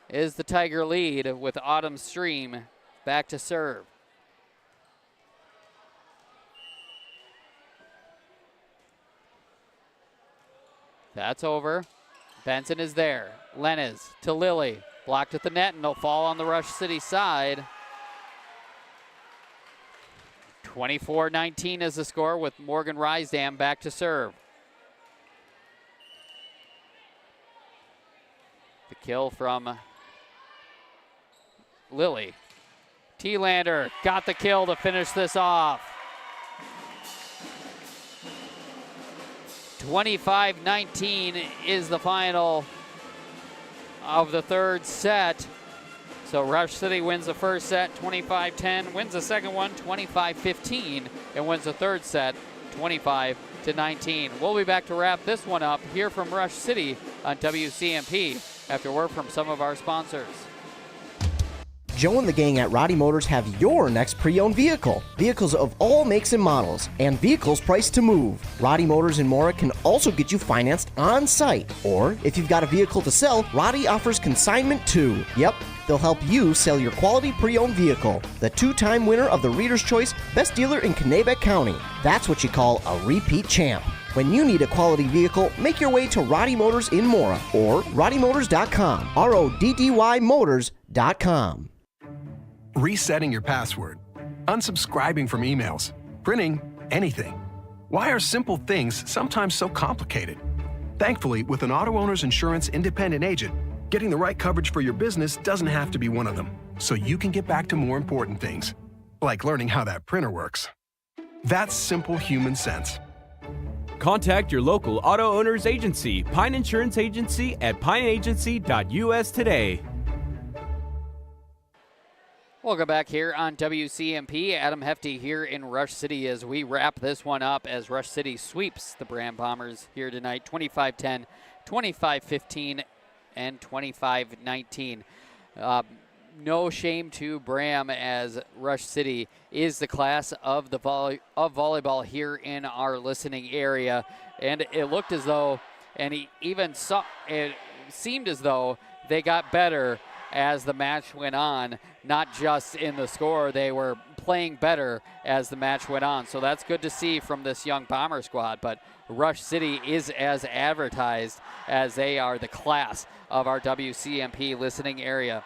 is the Tiger lead with Autumn Stream back to serve. That's over. Benson is there. Lenez to Lilly. Blocked at the net, and they'll fall on the Rush City side. 24-19 is the score with Morgan Rysdam back to serve. The kill from Lilly. T-Lander got the kill to finish this off. 25-19 is the final of the 3rd set. So Rush City wins the first set 25-10, wins the second one 25-15, and wins the 3rd set 25-19. We'll be back to wrap this one up here from Rush City on WCMP after word from some of our sponsors. Joe and the gang at Roddy Motors have your next pre-owned vehicle. Vehicles of all makes and models, and vehicles priced to move. Roddy Motors in Mora can also get you financed on site. Or, if you've got a vehicle to sell, Roddy offers consignment too. Yep, they'll help you sell your quality pre-owned vehicle. The 2-time winner of the Reader's Choice Best Dealer in Kanabec County. That's what you call a repeat champ. When you need a quality vehicle, make your way to Roddy Motors in Mora or RoddyMotors.com. RODDY Motors.com. Resetting your password, unsubscribing from emails, printing anything. Why are simple things sometimes so complicated? Thankfully, with an auto owner's insurance independent agent, getting the right coverage for your business doesn't have to be one of them, so you can get back to more important things, like learning how that printer works. That's simple human sense. Contact your local auto owner's agency, Pine Insurance Agency at pineagency.us today. Welcome back here on WCMP. Adam Hefty here in Rush City as we wrap this one up as Rush City sweeps the Braham Bombers here tonight, 25-10, 25-15, and 25-19. No shame to Braham as Rush City is the class of the volleyball here in our listening area. And it looked as though, and it seemed as though they got better as the match went on, not just in the score. They were playing better as the match went on. So that's good to see from this young Bomber squad. But Rush City is as advertised as they are the class of our WCMP listening area.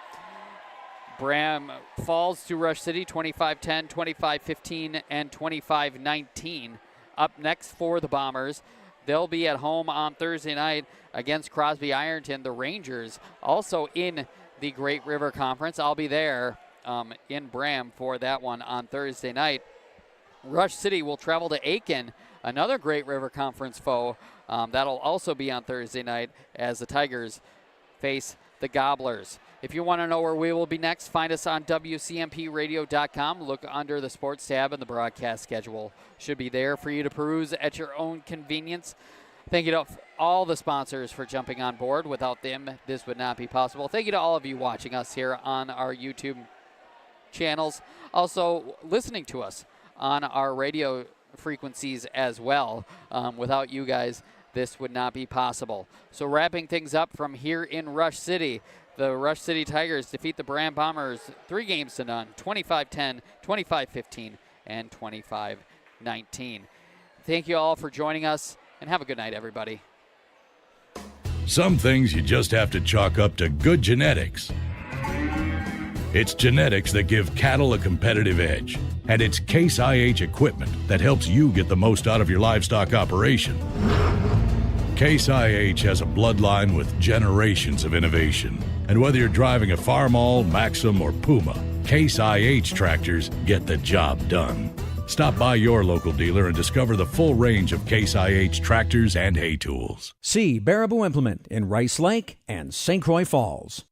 Braham falls to Rush City 25-10, 25-15, and 25-19. Up next for the Bombers, they'll be at home on Thursday night against Crosby Ironton. The Rangers also in the Great River Conference. I'll be there in Braham for that one on Thursday night. Rush City will travel to Aiken, another Great River Conference foe. That'll also be on Thursday night as the Tigers face the Gobblers. If you want to know where we will be next, find us on WCMPradio.com. Look under the sports tab, and the broadcast schedule should be there for you to peruse at your own convenience. Thank you to all the sponsors for jumping on board. Without them, this would not be possible. Thank you to all of you watching us here on our YouTube channels. Also, listening to us on our radio frequencies as well. Without you guys, this would not be possible. So wrapping things up from here in Rush City, the Rush City Tigers defeat the Braham Bombers 3-0, 25-10, 25-15, and 25-19. Thank you all for joining us, and have a good night, everybody. Some things you just have to chalk up to good genetics. It's genetics that give cattle a competitive edge, and it's Case IH equipment that helps you get the most out of your livestock operation. Case IH has a bloodline with generations of innovation, and whether you're driving a Farmall, Maxim, or Puma, Case IH tractors get the job done. Stop by your local dealer and discover the full range of Case IH tractors and hay tools. See Baraboo Implement in Rice Lake and St. Croix Falls.